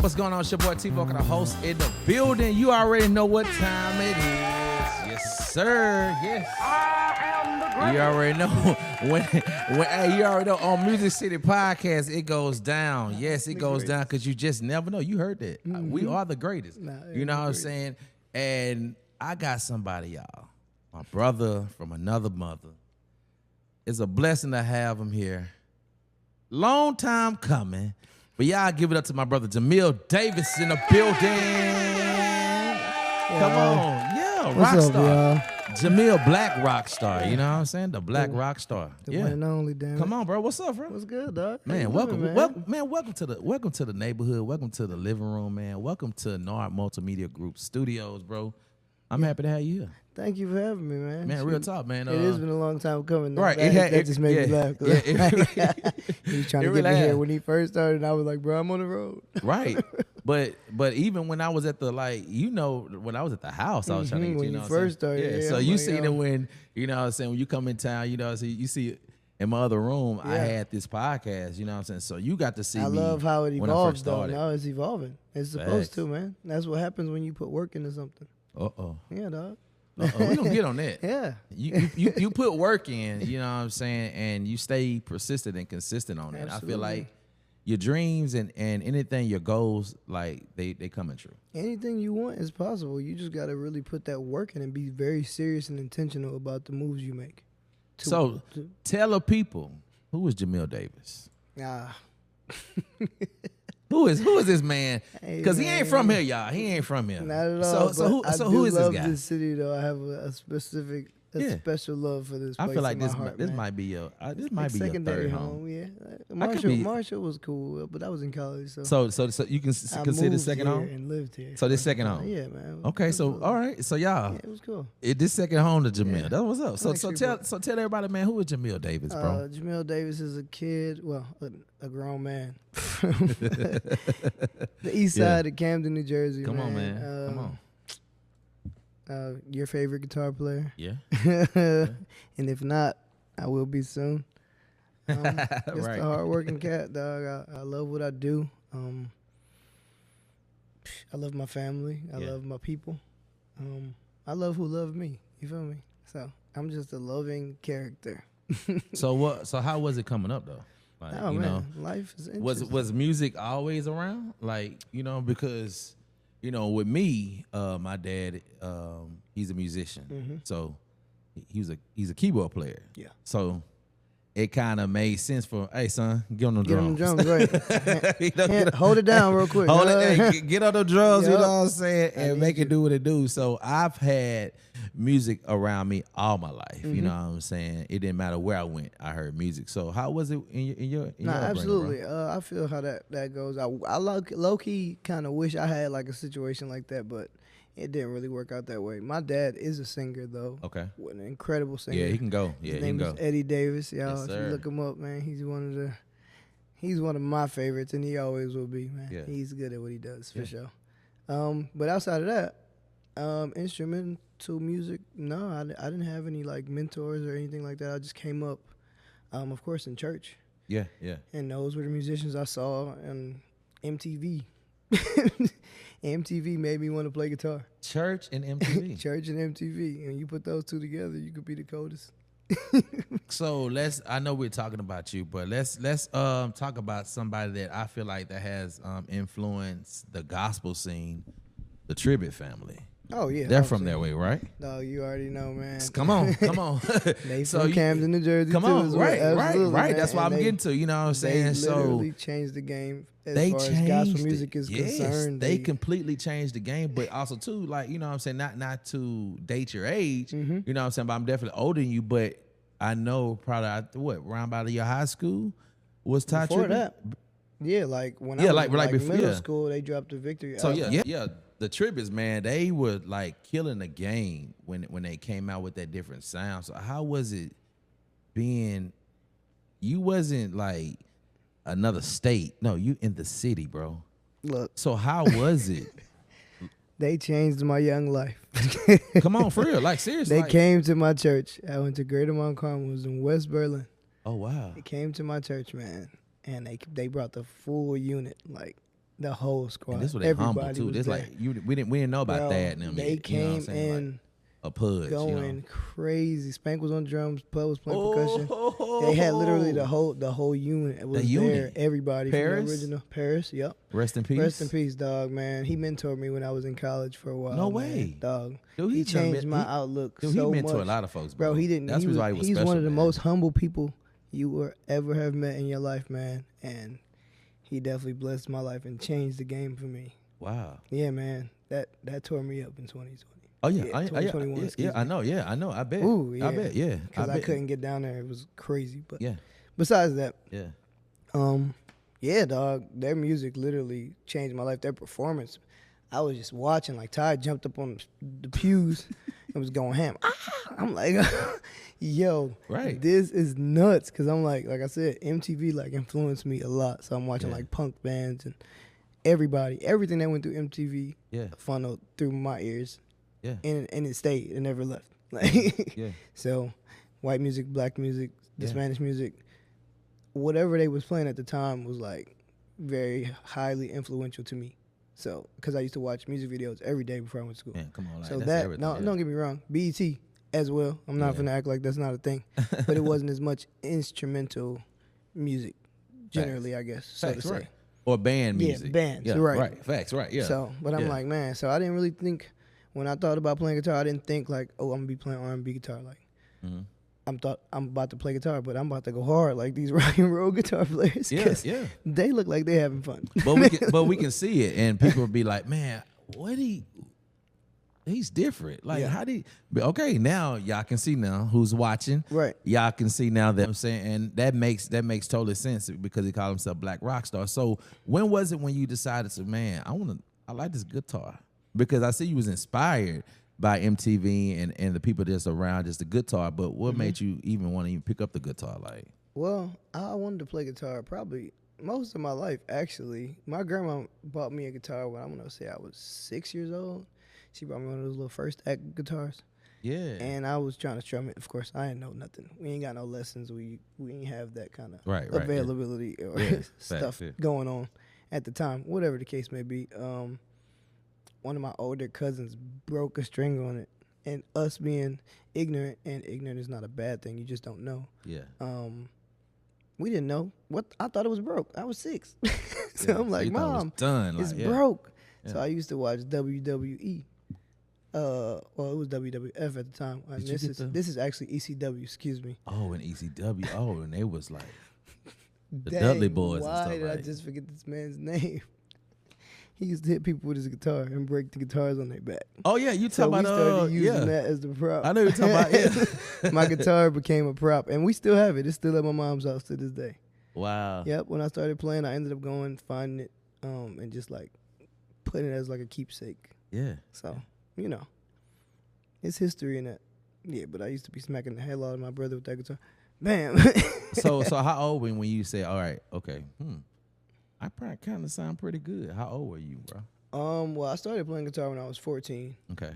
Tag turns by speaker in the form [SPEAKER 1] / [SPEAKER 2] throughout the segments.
[SPEAKER 1] What's going on? It's your boy T-Voke, the host in the building. You already know what time it is. Yes, sir. Yes.
[SPEAKER 2] I am the greatest.
[SPEAKER 1] You already know hey, you already know on Music City Podcast, it goes down. Yes, it goes down because you just never know. You heard that. We are the greatest. You know what I'm saying? And I got somebody, y'all. My brother from another mother. It's a blessing to have him here. Long time coming. But y'all give it up to my brother Jameel Davis in the building. Come on. Yeah, rock star. Jameel, black rock star. You know what I'm saying? The black rock star.
[SPEAKER 3] The one and only, damn.
[SPEAKER 1] Come on, bro. What's up, bro?
[SPEAKER 3] What's good, dog?
[SPEAKER 1] Man, welcome.
[SPEAKER 3] Man?
[SPEAKER 1] Welcome to the neighborhood. Welcome to the living room, man. Welcome to Nard Multimedia Group Studios, bro. I'm happy to have you here.
[SPEAKER 3] Thank you for having me, man.
[SPEAKER 1] Man, real talk, man.
[SPEAKER 3] It has been a long time coming.
[SPEAKER 1] Right.
[SPEAKER 3] That just made me laugh.
[SPEAKER 1] He
[SPEAKER 3] was trying to get me here when he first started, and I was like, bro, I'm on the road.
[SPEAKER 1] Right. But even when I was at the, when I was at the house, I was trying to get
[SPEAKER 3] when
[SPEAKER 1] you know
[SPEAKER 3] you first started.
[SPEAKER 1] Yeah. So you seen it when, you know what I'm saying, when you come in town, you know, so you see it in my other room, I had this podcast, you know what I'm saying? So you got to see me.
[SPEAKER 3] I love how it
[SPEAKER 1] when I
[SPEAKER 3] evolves,
[SPEAKER 1] first
[SPEAKER 3] though.
[SPEAKER 1] started.
[SPEAKER 3] Now it's evolving. It's supposed to, man. That's what happens when you put work into something.
[SPEAKER 1] Uh-oh.
[SPEAKER 3] Yeah, dog.
[SPEAKER 1] We gonna get on that.
[SPEAKER 3] Yeah.
[SPEAKER 1] You put work in, you know what I'm saying, and you stay persistent and consistent on it.
[SPEAKER 3] Absolutely.
[SPEAKER 1] I feel like your dreams and anything, your goals, like they coming true.
[SPEAKER 3] Anything you want is possible. You just got to really put that work in and be very serious and intentional about the moves you make.
[SPEAKER 1] Tell the people, who is Jameel Davis?
[SPEAKER 3] Ah.
[SPEAKER 1] Who is this man? Because he ain't from here, y'all. He ain't from here.
[SPEAKER 3] Not at all.
[SPEAKER 1] So who is this guy?
[SPEAKER 3] I love this city, though. I have a special love for this place.
[SPEAKER 1] I feel like
[SPEAKER 3] in my heart,
[SPEAKER 1] this
[SPEAKER 3] man.
[SPEAKER 1] might be your
[SPEAKER 3] secondary
[SPEAKER 1] third home.
[SPEAKER 3] Yeah. Marshall was cool, but I was in college. So
[SPEAKER 1] you can consider second home
[SPEAKER 3] and lived here.
[SPEAKER 1] So this second home.
[SPEAKER 3] Yeah, man.
[SPEAKER 1] Okay, so
[SPEAKER 3] cool.
[SPEAKER 1] All right, so y'all.
[SPEAKER 3] Yeah, it was cool.
[SPEAKER 1] This second home to Jameel.
[SPEAKER 3] Yeah.
[SPEAKER 1] That's what's up. So tell everybody, man, who is Jameel Davis, bro?
[SPEAKER 3] Jameel Davis is a kid, a grown man from the east side of Camden, New Jersey.
[SPEAKER 1] Come on, man. Come on.
[SPEAKER 3] Your favorite guitar player?
[SPEAKER 1] Yeah.
[SPEAKER 3] And if not, I will be soon. Just
[SPEAKER 1] Right.
[SPEAKER 3] a hardworking cat, dog. I love what I do. I love my family. I love my people. I love who love me. You feel me? So I'm just a loving character.
[SPEAKER 1] So how was it coming up though? Like,
[SPEAKER 3] life is interesting.
[SPEAKER 1] Was music always around? Like, because with me, my dad, he's a musician, so he's a keyboard player. Yeah. So it kind of made sense for, hey son, get on the drums.
[SPEAKER 3] Get on the drums, right? Hold it down real quick.
[SPEAKER 1] Hold it, hey, get on the drums.
[SPEAKER 3] Yep.
[SPEAKER 1] You know what I'm saying, and make it do what it do. So I've had music around me all my life. You know what I'm saying? It didn't matter where I went, I heard music. So how was it in your upbringing,
[SPEAKER 3] absolutely.
[SPEAKER 1] bro?
[SPEAKER 3] I feel how that goes. I low key kind of wish I had like a situation like that, but it didn't really work out that way. My dad is a singer though.
[SPEAKER 1] Okay.
[SPEAKER 3] An incredible singer.
[SPEAKER 1] Yeah, he can go. Yeah,
[SPEAKER 3] His
[SPEAKER 1] he can
[SPEAKER 3] name
[SPEAKER 1] go.
[SPEAKER 3] is Eddie Davis. Y'all,
[SPEAKER 1] Yes,
[SPEAKER 3] if
[SPEAKER 1] sir.
[SPEAKER 3] you look him up, man, he's one of my favorites, and he always will be, man.
[SPEAKER 1] Yeah.
[SPEAKER 3] He's good at what he does for sure. But outside of that, instrumental music, no, I didn't have any like mentors or anything like that. I just came up, of course, in church.
[SPEAKER 1] Yeah.
[SPEAKER 3] And those were the musicians I saw on MTV. MTV made me want to play guitar.
[SPEAKER 1] Church and MTV.
[SPEAKER 3] Church and MTV. And you put those two together, you could be the coldest.
[SPEAKER 1] So I know we're talking about you, but let's talk about somebody that I feel like that has influenced the gospel scene, the Tribbett family.
[SPEAKER 3] Oh yeah,
[SPEAKER 1] They're from that way, right?
[SPEAKER 3] No, you already know, man.
[SPEAKER 1] Come on.
[SPEAKER 3] They from Camden, New Jersey.
[SPEAKER 1] Come
[SPEAKER 3] too,
[SPEAKER 1] on,
[SPEAKER 3] as well.
[SPEAKER 1] right.
[SPEAKER 3] Man.
[SPEAKER 1] That's why I'm getting to. You know what I'm saying?
[SPEAKER 3] They
[SPEAKER 1] So
[SPEAKER 3] literally changed the game as
[SPEAKER 1] they
[SPEAKER 3] far
[SPEAKER 1] changed
[SPEAKER 3] as gospel music is
[SPEAKER 1] yes,
[SPEAKER 3] concerned.
[SPEAKER 1] They completely changed the game, but also too, like, you know what I'm saying, not to date your age. You know what I'm saying, but I'm definitely older than you. But I know probably around about your high school was Ty
[SPEAKER 3] Before
[SPEAKER 1] Tribbett?
[SPEAKER 3] that, yeah, like when I was
[SPEAKER 1] like
[SPEAKER 3] in
[SPEAKER 1] before,
[SPEAKER 3] middle school, they dropped the Victory.
[SPEAKER 1] So
[SPEAKER 3] album.
[SPEAKER 1] yeah, the Tribbets, man, they were like killing the game when they came out with that different sound. So how was it being? You wasn't like another state. No, you in the city, bro.
[SPEAKER 3] Look,
[SPEAKER 1] So how was it?
[SPEAKER 3] they changed my young life.
[SPEAKER 1] Come on, for real, like seriously.
[SPEAKER 3] They
[SPEAKER 1] like,
[SPEAKER 3] came to my church. I went to Greater Mount Carmel. It was in West Berlin.
[SPEAKER 1] Oh wow.
[SPEAKER 3] They came to my church, man, and they brought the full unit. Like The whole squad.
[SPEAKER 1] And this was they humble
[SPEAKER 3] Everybody
[SPEAKER 1] too.
[SPEAKER 3] was
[SPEAKER 1] This
[SPEAKER 3] there.
[SPEAKER 1] like we didn't know about
[SPEAKER 3] Bro,
[SPEAKER 1] that and them.
[SPEAKER 3] they
[SPEAKER 1] yet, you know what I'm
[SPEAKER 3] came
[SPEAKER 1] saying?
[SPEAKER 3] in
[SPEAKER 1] Like a pudge,
[SPEAKER 3] going
[SPEAKER 1] you know?
[SPEAKER 3] crazy. Spank was on drums. Pud was playing percussion. They had literally the whole unit. It was there.
[SPEAKER 1] unit.
[SPEAKER 3] Everybody
[SPEAKER 1] Paris?
[SPEAKER 3] from the original Paris. Yep.
[SPEAKER 1] Rest in peace.
[SPEAKER 3] Rest in peace, dog. Man, he mentored me when I was in college for a while.
[SPEAKER 1] No
[SPEAKER 3] man,
[SPEAKER 1] way.
[SPEAKER 3] dog.
[SPEAKER 1] Dude,
[SPEAKER 3] He
[SPEAKER 1] he's done
[SPEAKER 3] changed my outlook
[SPEAKER 1] Dude,
[SPEAKER 3] so
[SPEAKER 1] he mentored
[SPEAKER 3] much.
[SPEAKER 1] a lot of folks,
[SPEAKER 3] Bro, he didn't.
[SPEAKER 1] That's
[SPEAKER 3] he
[SPEAKER 1] the
[SPEAKER 3] was,
[SPEAKER 1] reason why he was
[SPEAKER 3] he's
[SPEAKER 1] special,
[SPEAKER 3] one of the
[SPEAKER 1] man.
[SPEAKER 3] most humble people you will ever have met in your life, man. And he definitely blessed my life and changed the game for me.
[SPEAKER 1] Wow.
[SPEAKER 3] Yeah, man. That tore me up in 2020.
[SPEAKER 1] Oh yeah,
[SPEAKER 3] Yeah, 2021.
[SPEAKER 1] yeah, I know. Yeah, I know. I bet.
[SPEAKER 3] Ooh, yeah.
[SPEAKER 1] I bet. Yeah,
[SPEAKER 3] Because I
[SPEAKER 1] bet.
[SPEAKER 3] couldn't get down there. It was crazy. But
[SPEAKER 1] Yeah,
[SPEAKER 3] besides that,
[SPEAKER 1] yeah.
[SPEAKER 3] yeah, dog, their music literally changed my life. Their performance, I was just watching. Like Ty jumped up on the pews and was going ham. I'm like, yo,
[SPEAKER 1] Right.
[SPEAKER 3] this is nuts. Because I'm like I said, MTV like influenced me a lot. So I'm watching
[SPEAKER 1] Yeah.
[SPEAKER 3] like punk bands and everything that went through MTV
[SPEAKER 1] Yeah.
[SPEAKER 3] funneled through my ears.
[SPEAKER 1] Yeah.
[SPEAKER 3] And it stayed. It never left. Like,
[SPEAKER 1] Yeah.
[SPEAKER 3] So white music, black music, the
[SPEAKER 1] Yeah.
[SPEAKER 3] Spanish music, whatever they was playing at the time was like very highly influential to me. So, because I used to watch music videos every day before I went to school.
[SPEAKER 1] Man, come on. Like,
[SPEAKER 3] So
[SPEAKER 1] that's
[SPEAKER 3] that,
[SPEAKER 1] everything,
[SPEAKER 3] no,
[SPEAKER 1] yeah.
[SPEAKER 3] don't get me wrong, BET as well. I'm not
[SPEAKER 1] Yeah.
[SPEAKER 3] gonna act like that's not a thing, but it wasn't as much instrumental music, generally, I guess, so
[SPEAKER 1] Facts,
[SPEAKER 3] to
[SPEAKER 1] right.
[SPEAKER 3] say.
[SPEAKER 1] Or band
[SPEAKER 3] Yeah,
[SPEAKER 1] music.
[SPEAKER 3] bands,
[SPEAKER 1] Yeah,
[SPEAKER 3] right.
[SPEAKER 1] Facts, right. Yeah.
[SPEAKER 3] So, but I'm
[SPEAKER 1] Yeah.
[SPEAKER 3] like, man, so I didn't really think, when I thought about playing guitar, I didn't think like, oh, I'm gonna be playing R&B guitar. Like,
[SPEAKER 1] Mhm.
[SPEAKER 3] I'm about to play guitar, but I'm about to go hard like these rock and roll guitar players.
[SPEAKER 1] Yeah,
[SPEAKER 3] 'cause
[SPEAKER 1] yeah.
[SPEAKER 3] They look like they're having fun.
[SPEAKER 1] But we can see it, and people will be like, man, he's different. Like,
[SPEAKER 3] Yeah.
[SPEAKER 1] how did he? But okay, now y'all can see now who's watching.
[SPEAKER 3] Right.
[SPEAKER 1] Y'all can see now that I'm saying, and that makes total sense because he called himself Black Rockstar. So when was it when you decided to, man, I like this guitar? Because I see you was inspired by MTV and the people that's around just the guitar, but what made you even want to even pick up the guitar? Like,
[SPEAKER 3] Well, I wanted to play guitar probably most of my life, actually. My grandma bought me a guitar when I'm going to say I was 6 years old. She brought me one of those little first act guitars.
[SPEAKER 1] yeah.
[SPEAKER 3] And I was trying to strum it. Of course, I didn't know nothing. We ain't got no lessons. We ain't have that kind of
[SPEAKER 1] Right, yeah.
[SPEAKER 3] availability or
[SPEAKER 1] Yeah,
[SPEAKER 3] stuff
[SPEAKER 1] facts, yeah.
[SPEAKER 3] going on at the time, whatever the case may be. One of my older cousins broke a string on it. And us being ignorant, and ignorant is not a bad thing. You just don't know.
[SPEAKER 1] Yeah.
[SPEAKER 3] We didn't know. I thought it was broke. I was 6. So
[SPEAKER 1] Yeah.
[SPEAKER 3] I'm like,
[SPEAKER 1] you thought it was
[SPEAKER 3] Mom,
[SPEAKER 1] done.
[SPEAKER 3] it's
[SPEAKER 1] Like, yeah.
[SPEAKER 3] broke. So
[SPEAKER 1] Yeah.
[SPEAKER 3] I used to watch WWE. Well, it was WWF at the time. And
[SPEAKER 1] Did you get the-
[SPEAKER 3] this is actually ECW. Excuse me.
[SPEAKER 1] Oh, and ECW. Oh, and they was like the
[SPEAKER 3] Dang,
[SPEAKER 1] Dudley Boys and
[SPEAKER 3] Why
[SPEAKER 1] stuff
[SPEAKER 3] did I
[SPEAKER 1] like
[SPEAKER 3] just forget this man's name? He used to hit people with his guitar and break the guitars on their back.
[SPEAKER 1] Oh yeah, you
[SPEAKER 3] So
[SPEAKER 1] talking
[SPEAKER 3] we
[SPEAKER 1] about
[SPEAKER 3] started using
[SPEAKER 1] yeah.
[SPEAKER 3] that as the prop.
[SPEAKER 1] I know you're talking about yeah.
[SPEAKER 3] My guitar became a prop, and we still have it. It's still at my mom's house to this day.
[SPEAKER 1] Wow.
[SPEAKER 3] Yep. When I started playing, I ended up going finding it, and just like putting it as like a keepsake.
[SPEAKER 1] Yeah.
[SPEAKER 3] So it's history in that. Yeah, but I used to be smacking the hell out of my brother with that guitar. Bam.
[SPEAKER 1] So how old when you say, all right, okay, I probably kind of sound pretty good. How old were you, bro?
[SPEAKER 3] Well, I started playing guitar when I was 14.
[SPEAKER 1] Okay.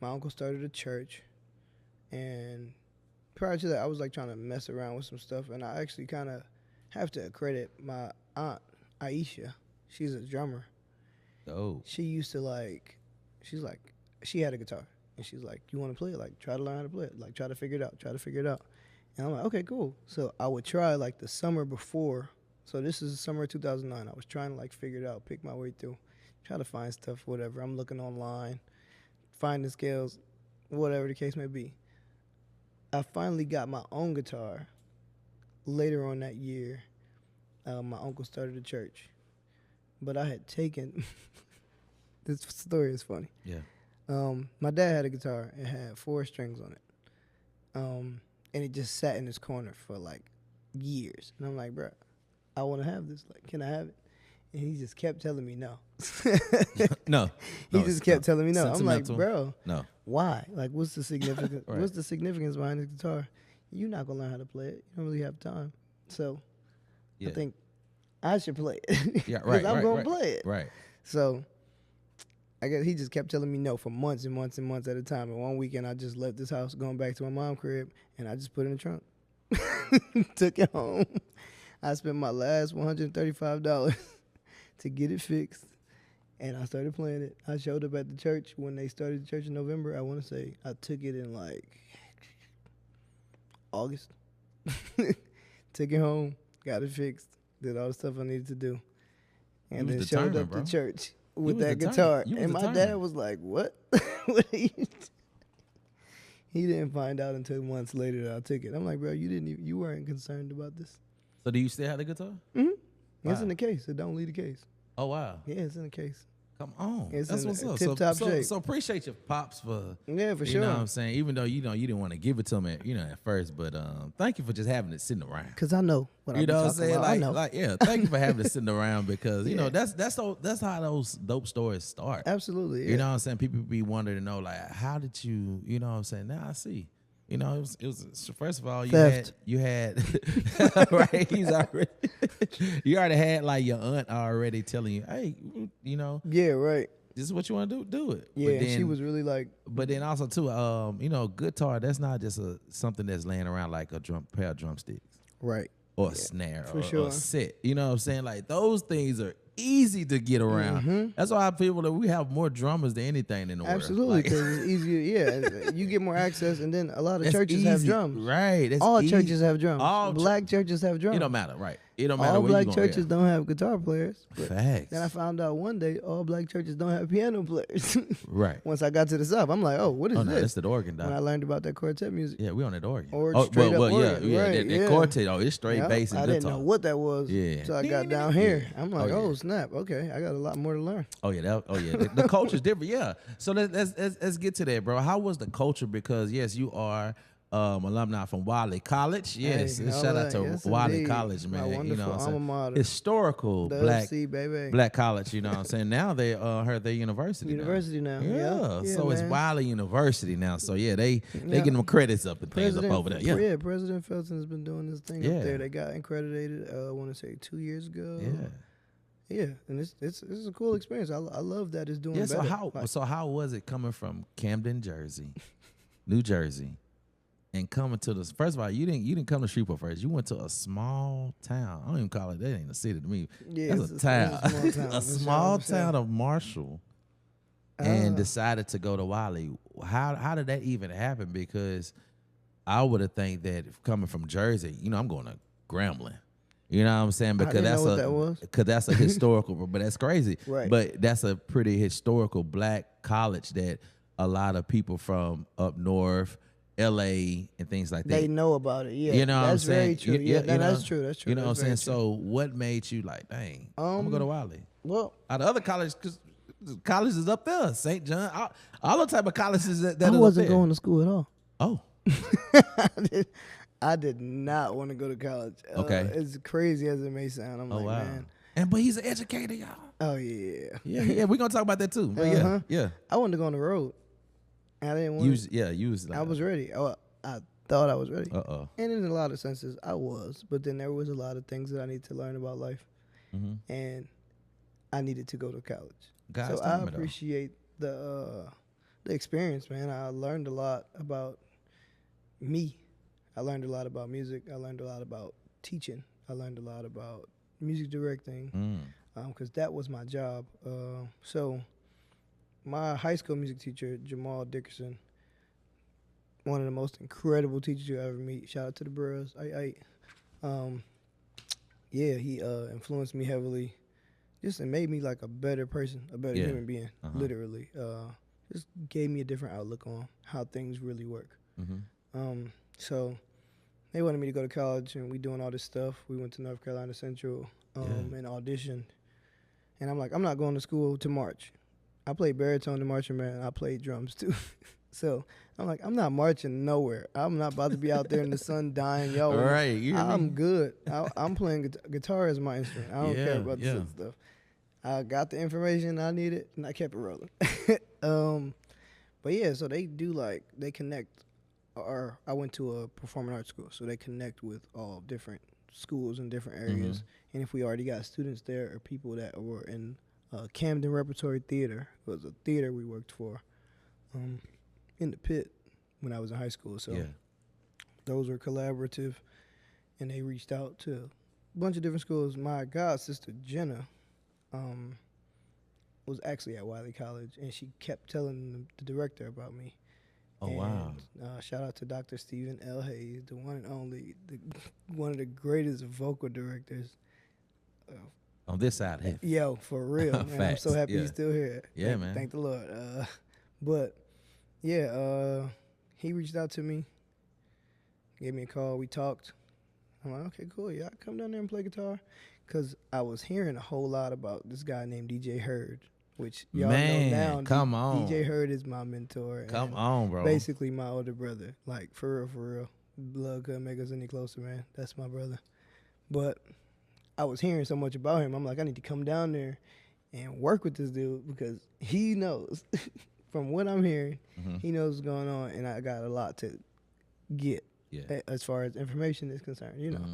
[SPEAKER 3] My uncle started a church, and prior to that, I was like trying to mess around with some stuff, and I actually kind of have to credit my aunt Aisha. She's a drummer.
[SPEAKER 1] Oh.
[SPEAKER 3] She used to she had a guitar, and she's like, you want to play it? Like, try to learn how to play it. Like, try to figure it out. And I'm like, okay, cool. So I would try like the summer before. So this is the summer of 2009. I was trying to like figure it out, pick my way through, try to find stuff, whatever. I'm looking online, finding scales, whatever the case may be. I finally got my own guitar later on that year. My uncle started a church, but I had taken, this story is funny.
[SPEAKER 1] Yeah.
[SPEAKER 3] My dad had a guitar. It had 4 strings on it. And it just sat in his corner for like years. And I'm like, bro, I want to have this. Like, can I have it? And he just kept telling me no.
[SPEAKER 1] No.
[SPEAKER 3] He just kept telling me no. I'm like,
[SPEAKER 1] Sentimental.
[SPEAKER 3] bro,
[SPEAKER 1] No.
[SPEAKER 3] why? Like, what's the significance?
[SPEAKER 1] Right.
[SPEAKER 3] What's the significance behind this guitar? You're not gonna learn how to play it. You don't really have time. So
[SPEAKER 1] Yeah.
[SPEAKER 3] I think I should play it.
[SPEAKER 1] Yeah.
[SPEAKER 3] 'Cause
[SPEAKER 1] Right.
[SPEAKER 3] I'm
[SPEAKER 1] right,
[SPEAKER 3] gonna
[SPEAKER 1] right,
[SPEAKER 3] play it.
[SPEAKER 1] Right.
[SPEAKER 3] So I guess he just kept telling me no for months and months and months at a time. And one weekend I just left this house going back to my mom's crib, and I just put it in the trunk. Took it home. I spent my last $135 to get it fixed. And I started playing it. I showed up at the church when they started the church in November. I want to say I took it in like August. Took it home, got it fixed, did all the stuff I needed to do, and then showed up to church with that guitar. And my dad was like, "What? What are you?" He didn't find out until months later that I took it. I'm like, "Bro, you weren't concerned about this."
[SPEAKER 1] So do you still have the guitar?
[SPEAKER 3] Mm-hmm.
[SPEAKER 1] Wow.
[SPEAKER 3] It's in the case. So don't leave the case.
[SPEAKER 1] Oh wow.
[SPEAKER 3] Yeah, it's in the case.
[SPEAKER 1] Come on.
[SPEAKER 3] It's
[SPEAKER 1] That's
[SPEAKER 3] in
[SPEAKER 1] what's up.
[SPEAKER 3] tip-top shape.
[SPEAKER 1] So appreciate your pops for
[SPEAKER 3] For
[SPEAKER 1] you
[SPEAKER 3] sure.
[SPEAKER 1] know what I'm saying, even though you didn't want to give it to him at first, but thank you for just having it sitting around.
[SPEAKER 3] Cause I know what I'm
[SPEAKER 1] know what I'm saying?
[SPEAKER 3] about. I know.
[SPEAKER 1] Thank you for having it sitting around because you know that's how those dope stories start.
[SPEAKER 3] Absolutely. Yeah.
[SPEAKER 1] You know what I'm saying? People be wanting to know like how did you know what I'm saying? Now I see. You know, it was first of all you had right. You already had like your aunt already telling you, hey, you know,
[SPEAKER 3] yeah, right.
[SPEAKER 1] This is what you want to do it.
[SPEAKER 3] Yeah, and she was really like.
[SPEAKER 1] But then also too, you know, guitar. That's not just something that's laying around like a pair of drumsticks,
[SPEAKER 3] right,
[SPEAKER 1] or a snare, or
[SPEAKER 3] sure.
[SPEAKER 1] a set. You know what I'm saying? Like those things are easy to get around.
[SPEAKER 3] Mm-hmm.
[SPEAKER 1] That's why I feel that we have more drummers than anything in the world.
[SPEAKER 3] Absolutely, because it's easier. Yeah, you get more access, and then a lot of churches have drums.
[SPEAKER 1] Right.
[SPEAKER 3] All churches have drums. Black churches have drums.
[SPEAKER 1] It don't matter, right? It don't matter.
[SPEAKER 3] All
[SPEAKER 1] where
[SPEAKER 3] black
[SPEAKER 1] you
[SPEAKER 3] churches don't have guitar players.
[SPEAKER 1] Facts.
[SPEAKER 3] Then I found out one day all black churches don't have piano players.
[SPEAKER 1] Right.
[SPEAKER 3] Once I got to the South, I'm like, oh, what is
[SPEAKER 1] no,
[SPEAKER 3] this?
[SPEAKER 1] That's the organ, dog.
[SPEAKER 3] When I learned about that quartet music.
[SPEAKER 1] Yeah, we on that organ.
[SPEAKER 3] Or straight up organ.
[SPEAKER 1] Yeah,
[SPEAKER 3] right,
[SPEAKER 1] that quartet. Oh, it's straight bass and
[SPEAKER 3] I
[SPEAKER 1] guitar.
[SPEAKER 3] didn't know what that was.
[SPEAKER 1] Yeah.
[SPEAKER 3] So I got down here. I'm like,
[SPEAKER 1] Oh, yeah.
[SPEAKER 3] oh snap. Okay, I got a lot more to learn.
[SPEAKER 1] Oh yeah, the culture's different. Yeah. So let's get to that, bro. How was the culture? Because yes, you are alumni from Wiley College. Yes,
[SPEAKER 3] Hey,
[SPEAKER 1] shout out to Wiley
[SPEAKER 3] indeed.
[SPEAKER 1] College, man.
[SPEAKER 3] My
[SPEAKER 1] You know, what I'm
[SPEAKER 3] alma
[SPEAKER 1] saying?
[SPEAKER 3] mater.
[SPEAKER 1] Historical
[SPEAKER 3] The
[SPEAKER 1] black
[SPEAKER 3] FC, baby.
[SPEAKER 1] black college. You know what I'm saying? Now they heard their university.
[SPEAKER 3] University now.
[SPEAKER 1] Yeah.
[SPEAKER 3] Yeah,
[SPEAKER 1] So it's
[SPEAKER 3] man.
[SPEAKER 1] Wiley University now. So yeah, they getting them credits up and things up over there. Yeah.
[SPEAKER 3] President Felton's been doing this thing up there. They got accredited. I want to say 2 years ago.
[SPEAKER 1] Yeah.
[SPEAKER 3] Yeah, and it's a cool experience. I love that it's doing
[SPEAKER 1] Yeah.
[SPEAKER 3] better.
[SPEAKER 1] So how was it coming from Camden, Jersey, New Jersey? And coming to this, first of all, you didn't come to Shreveport first. You went to a small town. I don't even call it. That ain't a city to me.
[SPEAKER 3] Yeah,
[SPEAKER 1] that's a town.
[SPEAKER 3] It's a small town.
[SPEAKER 1] A small town of Marshall, and decided to go to Wiley. How did that even happen? Because I would have think that coming from Jersey, you know, I'm going to Grambling. You know what I'm saying? Because that's a historical, but that's crazy.
[SPEAKER 3] Right.
[SPEAKER 1] But that's a pretty historical black college that a lot of people from up north, LA and things like that.
[SPEAKER 3] They know about it, yeah.
[SPEAKER 1] You know what I'm
[SPEAKER 3] that's very
[SPEAKER 1] saying?
[SPEAKER 3] true. Yeah, that's true. That's true.
[SPEAKER 1] You know what I'm saying?
[SPEAKER 3] That's very true.
[SPEAKER 1] So what made you like, dang, I'm gonna go to Wiley?
[SPEAKER 3] Well,
[SPEAKER 1] Out of other colleges, because college is up there, St. John, all the type of colleges that
[SPEAKER 3] I
[SPEAKER 1] is
[SPEAKER 3] wasn't
[SPEAKER 1] up there.
[SPEAKER 3] going to school at all.
[SPEAKER 1] Oh,
[SPEAKER 3] I did not want to go to college.
[SPEAKER 1] Okay.
[SPEAKER 3] As crazy as it may sound, I'm like,
[SPEAKER 1] wow.
[SPEAKER 3] man.
[SPEAKER 1] But he's an educator, y'all.
[SPEAKER 3] Oh yeah.
[SPEAKER 1] Yeah, we're gonna talk about that too. But yeah.
[SPEAKER 3] I wanted to go on the road. I didn't want.
[SPEAKER 1] You was like,
[SPEAKER 3] I was ready. I thought I was ready.
[SPEAKER 1] Uh-oh.
[SPEAKER 3] And in a lot of senses, I was. But then there was a lot of things that I need to learn about life, and I needed to go to college. So I appreciate the experience, man. I learned a lot about me. I learned a lot about music. I learned a lot about teaching. I learned a lot about music directing, because that was my job. So my high school music teacher, Jameel Dickerson, one of the most incredible teachers you ever meet. Shout out to the bros. He influenced me heavily. Just it made me like a better person, a better human being, literally. Just gave me a different outlook on how things really work. So they wanted me to go to college, and we doing all this stuff. We went to North Carolina Central and auditioned. And I'm like, I'm not going to school to march. I played baritone in marching band. I played drums too. So I'm like, I'm not marching nowhere. I'm not about to be out there in the sun dying. Yo,
[SPEAKER 1] right,
[SPEAKER 3] I'm good. I'm playing guitar as my instrument. I don't care about this other stuff. I got the information I needed, and I kept it rolling. But yeah, so they connect. Or I went to a performing arts school, so they connect with all different schools in different areas. And if we already got students there or people that were in Camden Repertory Theater, it was a theater we worked for in the pit when I was in high school. So those were collaborative, and they reached out to a bunch of different schools. My god sister Jenna, was actually at Wiley College, and she kept telling the director about me.
[SPEAKER 1] Oh,
[SPEAKER 3] and,
[SPEAKER 1] wow.
[SPEAKER 3] Shout out to Dr. Stephen L. Hayes, the one and only, one of the greatest vocal directors.
[SPEAKER 1] On this side here.
[SPEAKER 3] Yo, for real, man. I'm so happy he's still here.
[SPEAKER 1] Yeah, man.
[SPEAKER 3] Thank the Lord. But yeah, he reached out to me, gave me a call. We talked. I'm like, okay, cool. Yeah, I come down there and play guitar, because I was hearing a whole lot about this guy named DJ Hurd, which y'all know now.
[SPEAKER 1] Come on.
[SPEAKER 3] DJ Hurd is my mentor.
[SPEAKER 1] Come on, bro.
[SPEAKER 3] Basically my older brother. Like, for real. Blood couldn't make us any closer, man. That's my brother. But I was hearing so much about him. I'm like, I need to come down there and work with this dude, because he knows. From what I'm hearing, he knows what's going on, and I got a lot to get as far as information is concerned, you know.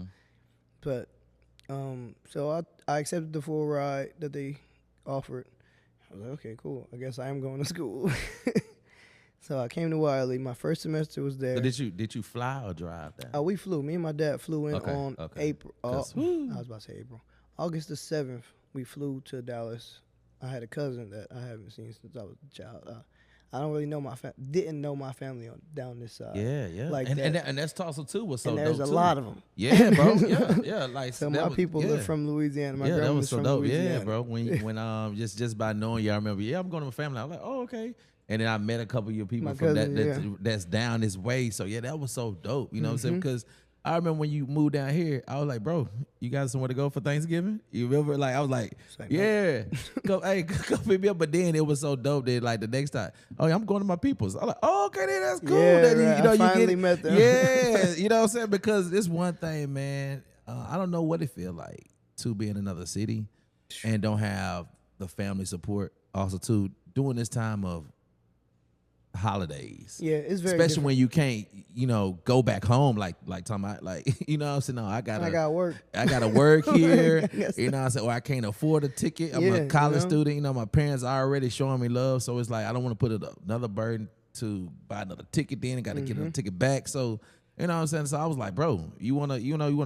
[SPEAKER 3] But so I accepted the full ride that they offered. I was like, okay, cool. I guess I am going to school. So I came to Wiley. My first semester was there.
[SPEAKER 1] So did you fly or drive down?
[SPEAKER 3] We flew. Me and my dad flew in on April. I was about to say April. August the 7th, we flew to Dallas. I had a cousin that I haven't seen since I was a child. I don't really know didn't know my family down this side.
[SPEAKER 1] Yeah.
[SPEAKER 3] Like
[SPEAKER 1] and that's Tulsa too. Was so
[SPEAKER 3] and there's
[SPEAKER 1] dope
[SPEAKER 3] a
[SPEAKER 1] too.
[SPEAKER 3] lot of them.
[SPEAKER 1] Yeah, bro. Yeah. Like
[SPEAKER 3] so my people are from Louisiana. My grandma was
[SPEAKER 1] so
[SPEAKER 3] from
[SPEAKER 1] dope.
[SPEAKER 3] Louisiana.
[SPEAKER 1] Yeah, bro. When just by knowing you, I remember. Yeah, I'm going to my family. I was like, oh, okay. And then I met a couple of your people from that's down this way. So yeah, that was so dope. You know what I'm saying? Because I remember when you moved down here, I was like, bro, you got somewhere to go for Thanksgiving? You remember? Like, I was like, go pick me up. But then it was so dope that, like, the next time, oh, yeah, I'm going to my people's. I'm like, oh, okay, then that's cool.
[SPEAKER 3] Yeah,
[SPEAKER 1] that,
[SPEAKER 3] I finally met them.
[SPEAKER 1] Yeah, you know what I'm saying? Because it's one thing, man. I don't know what it feel like to be in another city and don't have the family support. Also, too, during this time of holidays.
[SPEAKER 3] Yeah, it's very
[SPEAKER 1] especially
[SPEAKER 3] different.
[SPEAKER 1] when you can't, go back home like talking about, like, you know what I'm saying? No, I gotta
[SPEAKER 3] work.
[SPEAKER 1] I gotta work here. You know what I'm saying? Or I can't afford a ticket. I'm a college student. My parents are already showing me love. So it's like I don't want to put another burden to buy another ticket then and gotta get another ticket back. So you know what I'm saying? So I was like, bro, you wanna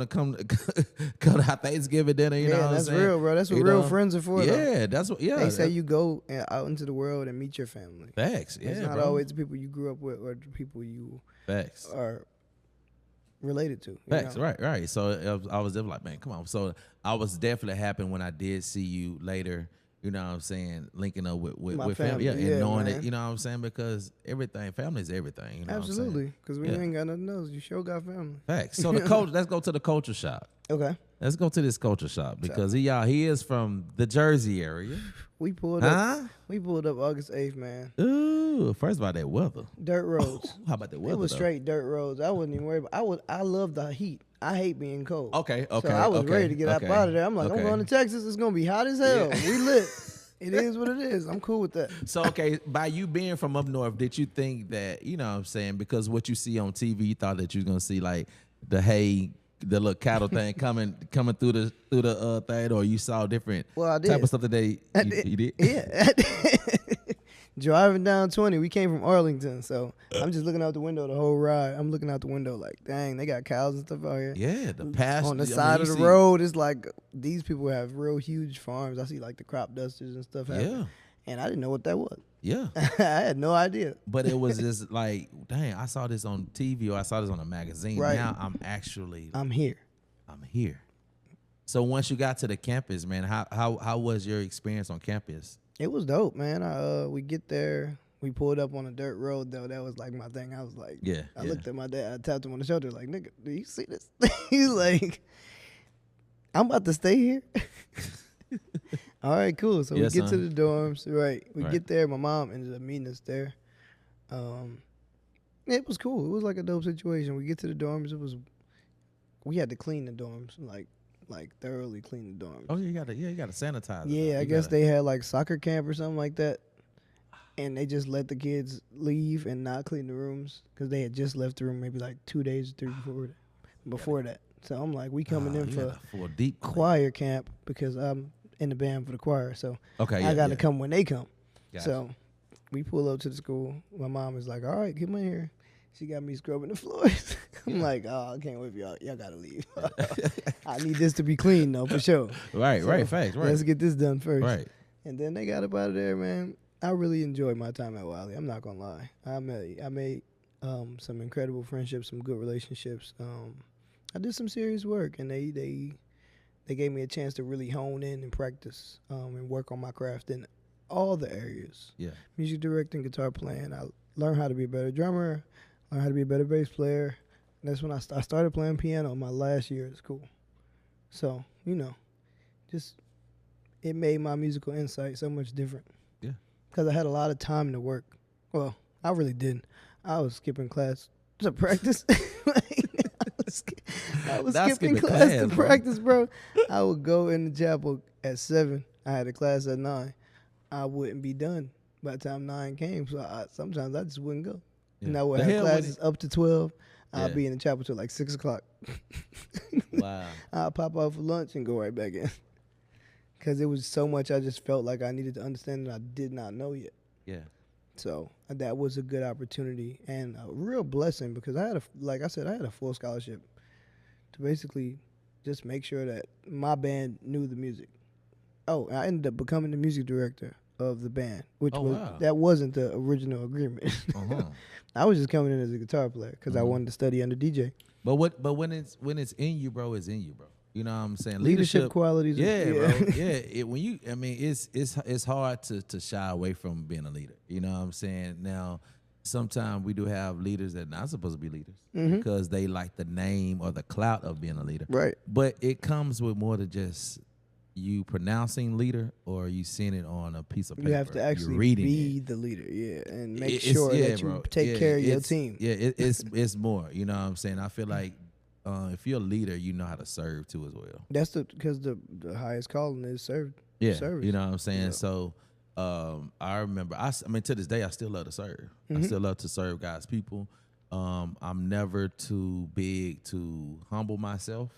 [SPEAKER 1] come to our Thanksgiving dinner, you know what I'm saying?
[SPEAKER 3] That's real, bro. That's what real friends are for.
[SPEAKER 1] Yeah, that's what
[SPEAKER 3] they say you go out into the world and meet your family.
[SPEAKER 1] Facts.
[SPEAKER 3] It's not always the people you grew up with or the people you are related to.
[SPEAKER 1] Facts, right. So I was definitely like, man, come on. So I was definitely happy when I did see you later. You know what I'm saying? Linking up with family. And knowing it, you know what I'm saying? Because family is everything. You know
[SPEAKER 3] absolutely. Because we ain't got nothing else. You sure got family.
[SPEAKER 1] Facts. So let's go to the culture shop.
[SPEAKER 3] Okay.
[SPEAKER 1] Let's go to this culture shop because he is from the Jersey area.
[SPEAKER 3] We pulled up August 8th, man.
[SPEAKER 1] Ooh, first about that weather.
[SPEAKER 3] Dirt roads.
[SPEAKER 1] How about that weather?
[SPEAKER 3] It was straight dirt roads. I wasn't even worried about I love the heat. I hate being cold.
[SPEAKER 1] Okay.
[SPEAKER 3] So I was ready to get up out of there. I'm like, I'm going to Texas. It's going to be hot as hell. Yeah. We lit. It is what it is. I'm cool with that.
[SPEAKER 1] So, by you being from up north, did you think that, you know what I'm saying, because what you see on TV, you thought that you was going to see like the the little cattle thing coming through the thing, or you saw different type of stuff that you did?
[SPEAKER 3] Yeah. Driving down 20, we came from Arlington, so I'm just looking out the window the whole ride. I'm looking out the window like, dang, they got cows and stuff out here.
[SPEAKER 1] Yeah, the pasture.
[SPEAKER 3] On the side of the road, it's like these people have real huge farms. I see like the crop dusters and stuff happening. Yeah. And I didn't know what that was.
[SPEAKER 1] Yeah.
[SPEAKER 3] I had no idea.
[SPEAKER 1] But it was just like, dang, I saw this on TV or I saw this on a magazine. Right. Now I'm
[SPEAKER 3] here.
[SPEAKER 1] I'm here. So once you got to the campus, man, how was your experience on campus?
[SPEAKER 3] It was dope, man. We get there. We pulled up on a dirt road, though. That was like my thing. I was like, I looked at my dad. I tapped him on the shoulder like, nigga, do you see this? He's like, I'm about to stay here. All right, cool. So we get to the dorms. Right. We get there. My mom ended up meeting us there. It was cool. It was like a dope situation. We get to the dorms. We had to clean the dorms, like thoroughly clean the dorms.
[SPEAKER 1] Oh, you gotta sanitize.
[SPEAKER 3] Yeah, I guess they had like soccer camp or something like that, and they just let the kids leave and not clean the rooms because they had just left the room maybe like 2 days or 3 before that. So I'm like, we coming in for
[SPEAKER 1] a deep
[SPEAKER 3] choir camp because I'm in the band for the choir. So I got to come when they come. Gotcha. So we pull up to the school. My mom is like, all right, come in here. She got me scrubbing the floors. I'm like, oh, I can't wait for y'all. Y'all gotta leave. I need this to be clean though, for sure.
[SPEAKER 1] Right,
[SPEAKER 3] So,
[SPEAKER 1] right, facts, right.
[SPEAKER 3] Let's get this done first.
[SPEAKER 1] Right.
[SPEAKER 3] And then they got up out of there, man. I really enjoyed my time at Wiley. I'm not gonna lie. I made some incredible friendships, some good relationships. I did some serious work, and they gave me a chance to really hone in and practice and work on my craft in all the areas.
[SPEAKER 1] Yeah.
[SPEAKER 3] Music directing, guitar playing. I learned how to be a better drummer, learned how to be a better bass player. And that's when I started playing piano my last year at school. So, just it made my musical insight so much different.
[SPEAKER 1] Yeah.
[SPEAKER 3] Because I had a lot of time to work. Well, I really didn't. I was skipping class to practice. I was skipping class to practice, bro. I would go in the chapel at 7. I had a class at 9. I wouldn't be done by the time 9 came. So sometimes I just wouldn't go. Yeah. And I would have classes up to 12. I'd be in the chapel till like 6 o'clock.
[SPEAKER 1] Wow.
[SPEAKER 3] I'd pop out for lunch and go right back in. Because it was so much I just felt like I needed to understand that I did not know yet.
[SPEAKER 1] Yeah.
[SPEAKER 3] So that was a good opportunity and a real blessing because I had a full scholarship to basically just make sure that my band knew the music. Oh, I ended up becoming the music director of the band, which that wasn't the original agreement. Uh-huh. I was just coming in as a guitar player because I wanted to study under DJ.
[SPEAKER 1] But when it's in you, bro, it's in you, bro. You know what I'm saying?
[SPEAKER 3] Leadership qualities.
[SPEAKER 1] Yeah, bro. Yeah. It's hard to shy away from being a leader. You know what I'm saying? Now, sometimes we do have leaders that are not supposed to be leaders because they like the name or the clout of being a leader.
[SPEAKER 3] Right.
[SPEAKER 1] But it comes with more than just you pronouncing leader or you seeing it on a piece of paper.
[SPEAKER 3] You have to actually be the leader, and make sure that you take care of your team.
[SPEAKER 1] Yeah, it's more. You know what I'm saying? I feel like if you're a leader, you know how to serve too as well.
[SPEAKER 3] That's because the highest calling is service.
[SPEAKER 1] You know what I'm saying? Yeah. So I remember, to this day, I still love to serve. I still love to serve God's people. I'm never too big to humble myself.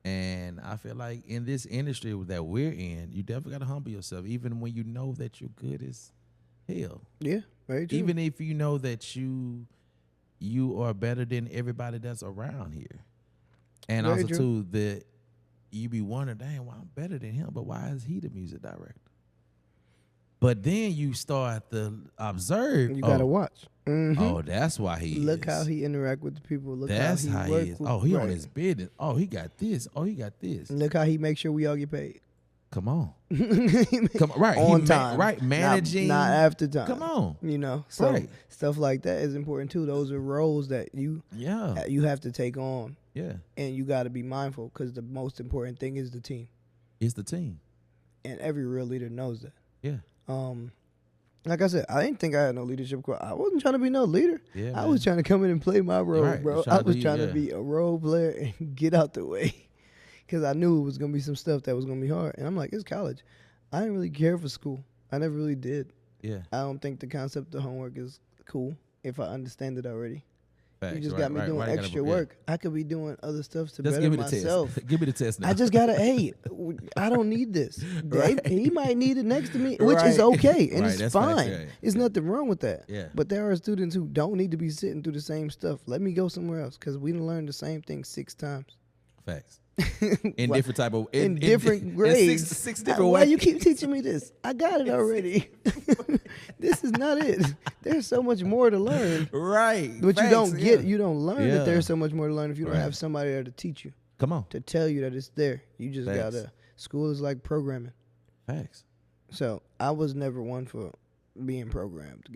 [SPEAKER 1] And I feel like in this industry that we're in, you definitely got to humble yourself, even when you know that you're good as hell.
[SPEAKER 3] Yeah, very true.
[SPEAKER 1] Even if you know that you are better than everybody that's around here. And very also, too, that you be wondering, dang, well, I'm better than him, but why is he the music director? But then you start to observe.
[SPEAKER 3] You got to watch.
[SPEAKER 1] Oh, that's why he
[SPEAKER 3] Look how he interact with the people. Look
[SPEAKER 1] that's
[SPEAKER 3] how he work
[SPEAKER 1] is. Oh, he on his business. Oh, he got this. Oh, he got this.
[SPEAKER 3] And look how he makes sure we all get paid.
[SPEAKER 1] Come on. Come on. Right.
[SPEAKER 3] On time.
[SPEAKER 1] Right. Managing.
[SPEAKER 3] Not after time.
[SPEAKER 1] Come on.
[SPEAKER 3] So stuff like that is important too. Those are roles that you have to take on.
[SPEAKER 1] Yeah.
[SPEAKER 3] And you got to be mindful because the most important thing is the team.
[SPEAKER 1] It's the team.
[SPEAKER 3] And every real leader knows that.
[SPEAKER 1] Yeah.
[SPEAKER 3] Like I said, I didn't think I had no leadership. I wasn't trying to be no leader.
[SPEAKER 1] Yeah,
[SPEAKER 3] I was trying to come in and play my role, bro. I was trying to be a role player and get out the way. Because I knew it was going to be some stuff that was going to be hard. And I'm like, it's college. I didn't really care for school. I never really did.
[SPEAKER 1] Yeah.
[SPEAKER 3] I don't think the concept of homework is cool if I understand it already.
[SPEAKER 1] Facts.
[SPEAKER 3] You just got me doing extra work. I could be doing other stuff to better myself.
[SPEAKER 1] Give me the test now.
[SPEAKER 3] I just got to, I don't need this. He might need it next to me, which is okay. And it's fine. Facts, There's nothing wrong with that.
[SPEAKER 1] Yeah.
[SPEAKER 3] But there are students who don't need to be sitting through the same stuff. Let me go somewhere else because we done learned the same thing 6 times.
[SPEAKER 1] Facts. In different type of
[SPEAKER 3] in different grades.
[SPEAKER 1] Six different ways.
[SPEAKER 3] Why you keep teaching me this? I got it already. This is not it. There's so much more to learn.
[SPEAKER 1] Right.
[SPEAKER 3] But Facts, you don't get. You don't learn that there's so much more to learn if you don't have somebody there to teach you.
[SPEAKER 1] Come on.
[SPEAKER 3] To tell you that it's there. You just gotta. School is like programming.
[SPEAKER 1] Facts.
[SPEAKER 3] So I was never one for being programmed,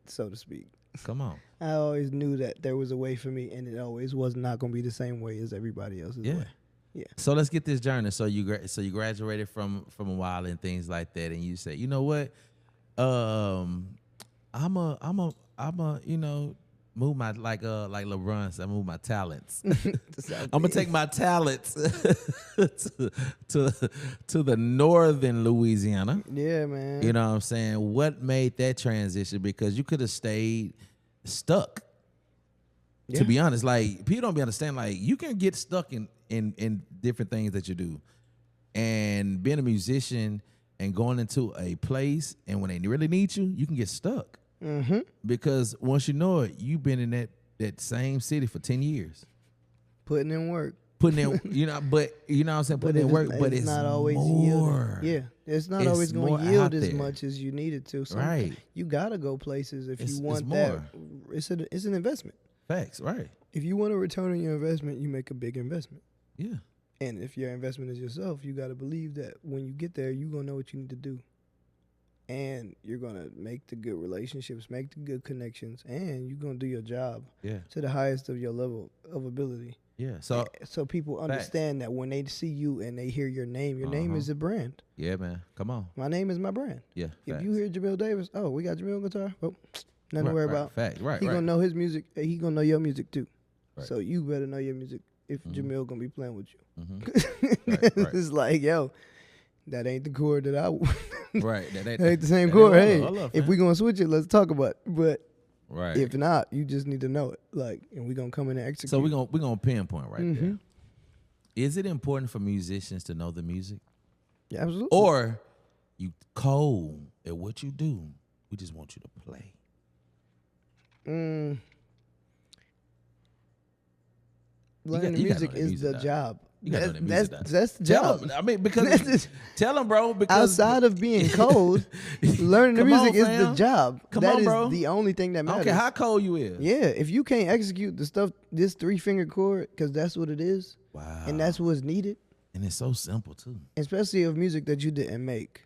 [SPEAKER 3] so to speak.
[SPEAKER 1] Come on.
[SPEAKER 3] I always knew that there was a way for me, and it always was not going to be the same way as everybody else's way. Yeah.
[SPEAKER 1] So let's get this journey. So you graduated from a while and things like that, and you say, you know what, I'm a move my like LeBron said, I move my talents. I'm gonna take my talents to the northern Louisiana.
[SPEAKER 3] Yeah, man.
[SPEAKER 1] You know what I'm saying? What made that transition? Because you could have stayed stuck. Yeah. To be honest, like people don't be understand. Like you can get stuck in different things that you do, and being a musician and going into a place and when they really need you, you can get stuck. Mm-hmm. Because once you know it, you've been in that that same city for 10 years.
[SPEAKER 3] Putting in work.
[SPEAKER 1] Putting in, but you know what I'm saying, putting in work, but it's
[SPEAKER 3] not always
[SPEAKER 1] more.
[SPEAKER 3] Yielding. Yeah, it's not always going to yield as much as you need it to.
[SPEAKER 1] Right.
[SPEAKER 3] You got to go places if you want that. It's an investment.
[SPEAKER 1] Facts, right.
[SPEAKER 3] If you want a return on your investment, you make a big investment.
[SPEAKER 1] Yeah.
[SPEAKER 3] And if your investment is yourself, you got to believe that when you get there, you're going to know what you need to do. And you're going to make the good relationships, make the good connections, and you're going to do your job to the highest of your level of ability.
[SPEAKER 1] Yeah.
[SPEAKER 3] So people understand that when they see you and they hear your name is a brand.
[SPEAKER 1] Yeah, man. Come on.
[SPEAKER 3] My name is my brand.
[SPEAKER 1] Yeah.
[SPEAKER 3] If you hear Jameel Davis, oh, we got Jameel guitar. Oh, nothing to worry about.
[SPEAKER 1] Fact. Right.
[SPEAKER 3] He gonna know his music. He gonna know your music too.
[SPEAKER 1] Right.
[SPEAKER 3] So you better know your music if Jameel gonna be playing with you.
[SPEAKER 1] Right.
[SPEAKER 3] It's like, yo, that ain't the chord that I.
[SPEAKER 1] Right. That
[SPEAKER 3] ain't the same chord. Hey,
[SPEAKER 1] hold
[SPEAKER 3] if we gonna switch it, let's talk about it. But
[SPEAKER 1] right.
[SPEAKER 3] If not, you just need to know it. Like, and we gonna come in and execute.
[SPEAKER 1] So we gonna pinpoint right there. Is it important for musicians to know the music?
[SPEAKER 3] Yeah, absolutely.
[SPEAKER 1] Or you cold at what you do? We just want you to play.
[SPEAKER 3] Learning the music is the job. That's the job.
[SPEAKER 1] I mean, because tell them, bro. Because
[SPEAKER 3] outside of being cold, learning the music is the job.
[SPEAKER 1] That is
[SPEAKER 3] the only thing that matters.
[SPEAKER 1] Okay, how cold you is?
[SPEAKER 3] Yeah, if you can't execute the stuff, this 3-finger chord, because that's what it is.
[SPEAKER 1] Wow.
[SPEAKER 3] And that's what's needed.
[SPEAKER 1] And it's so simple too.
[SPEAKER 3] Especially of music that you didn't make.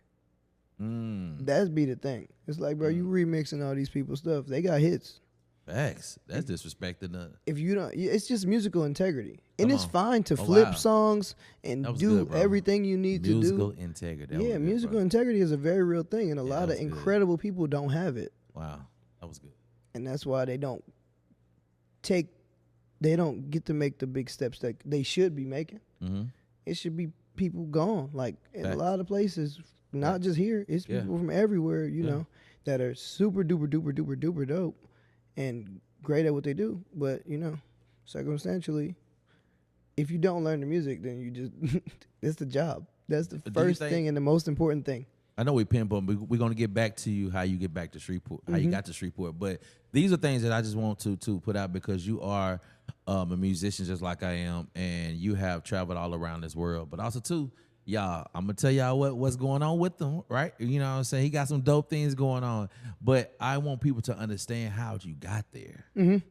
[SPEAKER 3] That's be the thing. It's like, bro, you remixing all these people's stuff. They got hits.
[SPEAKER 1] Facts. That's disrespecting the.
[SPEAKER 3] If you don't, it's just musical integrity, and it's fine to flip songs and do everything you need to do.
[SPEAKER 1] Musical integrity.
[SPEAKER 3] Yeah, musical integrity is a very real thing, and a lot of incredible people don't have it.
[SPEAKER 1] Wow, that was good.
[SPEAKER 3] And that's why they don't get to make the big steps that they should be making. It should be people gone, like in a lot of places, not just here. It's people from everywhere, you know, that are super duper duper duper duper dope and great at what they do. But, you know, circumstantially, if you don't learn the music, then you just, it's the job. That's the first thing and the most important thing.
[SPEAKER 1] I know we pinpoint, but we're going to get back to you how you get back to Shreveport, how you got to Shreveport. But these are things that I just want to put out because you are a musician just like I am, and you have traveled all around this world. But also, too, y'all, I'm going to tell y'all what's going on with them, right? You know what I'm saying? He got some dope things going on. But I want people to understand how you got there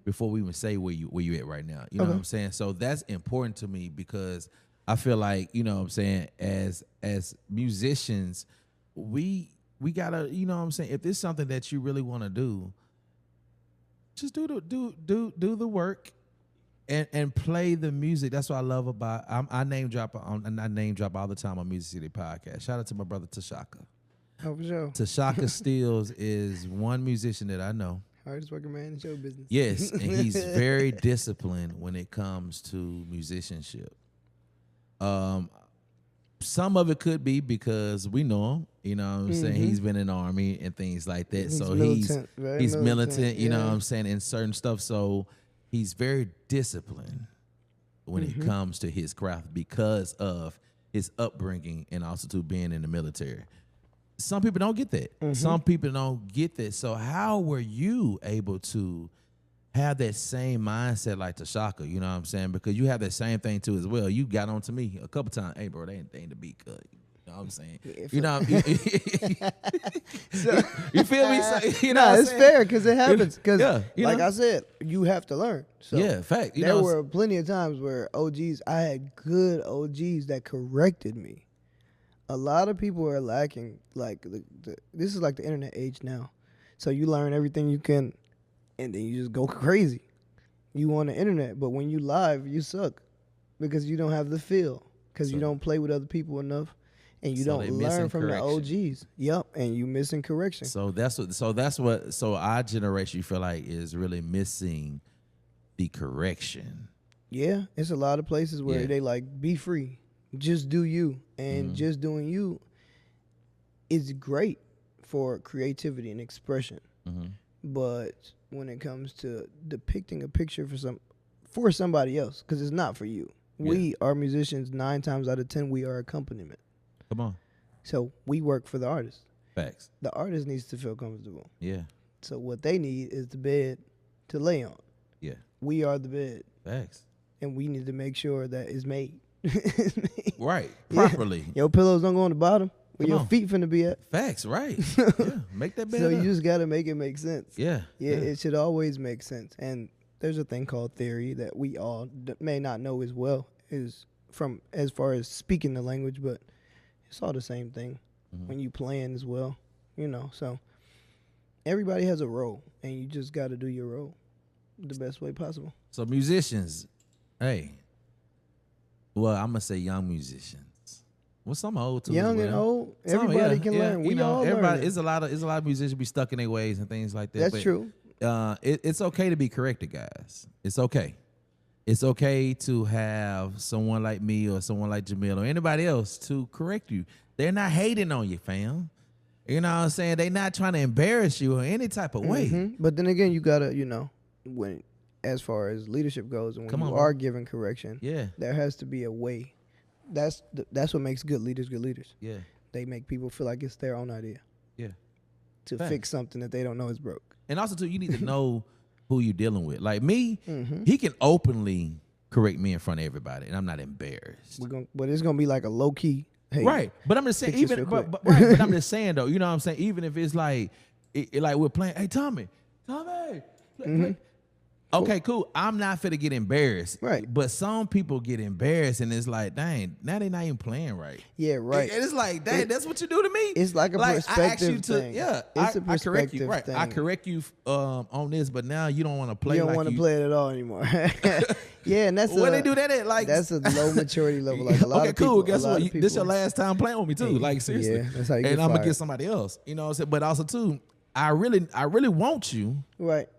[SPEAKER 1] before we even say where you at right now. You know what I'm saying? So that's important to me because I feel like, you know what I'm saying, as musicians, we gotta, you know what I'm saying, if there's something that you really want to do, just do the work and play the music. That's what I love about I name drop all the time on Music City Podcast. Shout out to my brother Tashaka.
[SPEAKER 3] Oh, for sure.
[SPEAKER 1] Tashaka Steels is one musician that I know.
[SPEAKER 3] Hardest working man in show business.
[SPEAKER 1] Yes, and he's very disciplined when it comes to musicianship. Some of it could be because we know him, you know what I'm saying? He's been in the Army and things like that. So he's militant, you know what I'm saying, in certain stuff. So he's very disciplined when it comes to his craft because of his upbringing and also to being in the military. Some people don't get that. Some people don't get that. So how were you able to have that same mindset like Tashaka, you know what I'm saying? Because you have that same thing too as well. You got on to me a couple times. Hey, bro, they ain't the beat cut. You know what I'm saying? You know, you feel me? So, you know,
[SPEAKER 3] it's fair because it happens. Because,
[SPEAKER 1] like
[SPEAKER 3] I said, you have to learn. So
[SPEAKER 1] fact.
[SPEAKER 3] There were plenty of times where I had good OGs that corrected me. A lot of people are lacking. Like this is like the internet age now, so you learn everything you can. And then you just go crazy. You on the internet, but when you live, you suck because you don't have the feel because you don't play with other people enough, and you don't learn from the OGs. Yep, and you missing correction.
[SPEAKER 1] So that's what. So our generation, you feel like, is really missing the correction.
[SPEAKER 3] Yeah, it's a lot of places where they like be free, just do you, and just doing you is great for creativity and expression, but when it comes to depicting a picture for somebody else, because it's not for you. We are musicians. 9 times out of 10, we are accompaniment.
[SPEAKER 1] Come on.
[SPEAKER 3] So we work for the artist.
[SPEAKER 1] Facts.
[SPEAKER 3] The artist needs to feel comfortable.
[SPEAKER 1] Yeah.
[SPEAKER 3] So what they need is the bed to lay on.
[SPEAKER 1] Yeah.
[SPEAKER 3] We are the bed,
[SPEAKER 1] Facts.
[SPEAKER 3] and we need to make sure that it's made.
[SPEAKER 1] Right. Properly.
[SPEAKER 3] Yeah. Your pillows don't go on the bottom where
[SPEAKER 1] Come
[SPEAKER 3] your
[SPEAKER 1] on.
[SPEAKER 3] feet finna be at.
[SPEAKER 1] Facts. Right. Yeah. Make that bed
[SPEAKER 3] So
[SPEAKER 1] up.
[SPEAKER 3] you just gotta make it make sense.
[SPEAKER 1] Yeah.
[SPEAKER 3] Yeah, it should always make sense. And there's a thing called theory that we all may not know as well, is from as far as speaking the language, but it's all the same thing when you playing as well, So everybody has a role, and you just got to do your role the best way possible.
[SPEAKER 1] So musicians, hey, well, I'm gonna say young musicians. Well, some old too.
[SPEAKER 3] Young and old, everybody can learn. We all
[SPEAKER 1] everybody.
[SPEAKER 3] learn.
[SPEAKER 1] It's a lot of musicians be stuck in their ways and things like that.
[SPEAKER 3] That's
[SPEAKER 1] but,
[SPEAKER 3] true.
[SPEAKER 1] It's okay to be corrected, guys. It's okay. It's okay to have someone like me or someone like Jameel or anybody else to correct you. They're not hating on you, fam. You know what I'm saying? They're not trying to embarrass you in any type of way.
[SPEAKER 3] But then again, you gotta, when as far as leadership goes, and when you are giving correction, there has to be a way. That's what makes good leaders good leaders. Yeah, they make people feel like it's their own idea. Yeah, to fix something that they don't know is broke. And
[SPEAKER 1] also, too, you need to know who you're dealing with. Like me, he can openly correct me in front of everybody, and I'm not embarrassed.
[SPEAKER 3] But it's gonna be like a low key. Hey,
[SPEAKER 1] right, but I'm just saying, but I'm just saying though, you know what I'm saying? Even if it's like we're playing, hey Tommy, okay, cool. I'm not finna get embarrassed,
[SPEAKER 3] right?
[SPEAKER 1] But some people get embarrassed, and it's like, dang, now they're not even playing right.
[SPEAKER 3] Yeah, right.
[SPEAKER 1] And it's like, dang, that's what you do to me.
[SPEAKER 3] It's like a perspective thing.
[SPEAKER 1] Yeah,
[SPEAKER 3] it's a perspective
[SPEAKER 1] I correct you, right?
[SPEAKER 3] thing.
[SPEAKER 1] I correct you on this, but now you don't want to play.
[SPEAKER 3] You don't want to play it at all anymore. Yeah, and that's
[SPEAKER 1] when they do that, like
[SPEAKER 3] that's a low maturity level. Like a lot of people.
[SPEAKER 1] Cool. Guess what? This your last time playing with me too. Like seriously.
[SPEAKER 3] Yeah, that's how you get
[SPEAKER 1] and I'm
[SPEAKER 3] fired.
[SPEAKER 1] gonna get somebody else. You know what I'm saying? But also too, I really want you.
[SPEAKER 3] Right.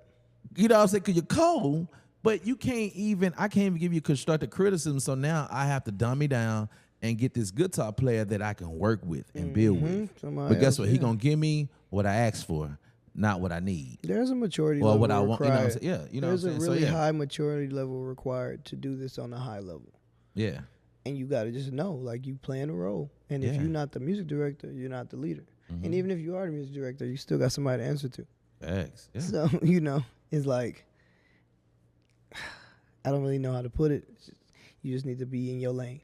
[SPEAKER 1] You know what I'm saying? Because you're cold, but I can't even give you constructive criticism. So now I have to dumb me down and get this guitar player that I can work with and build with. But guess what? He gonna give me what I asked for, not what I need.
[SPEAKER 3] There's a maturity level
[SPEAKER 1] what I
[SPEAKER 3] want.
[SPEAKER 1] There's
[SPEAKER 3] a really high maturity level required to do this on a high level.
[SPEAKER 1] Yeah.
[SPEAKER 3] And you got to just know, like, you playing a role. And if you're not the music director, you're not the leader. And even if you are the music director, you still got somebody to answer to.
[SPEAKER 1] Thanks. Yeah.
[SPEAKER 3] So, it's like, I don't really know how to put it. You just need to be in your lane.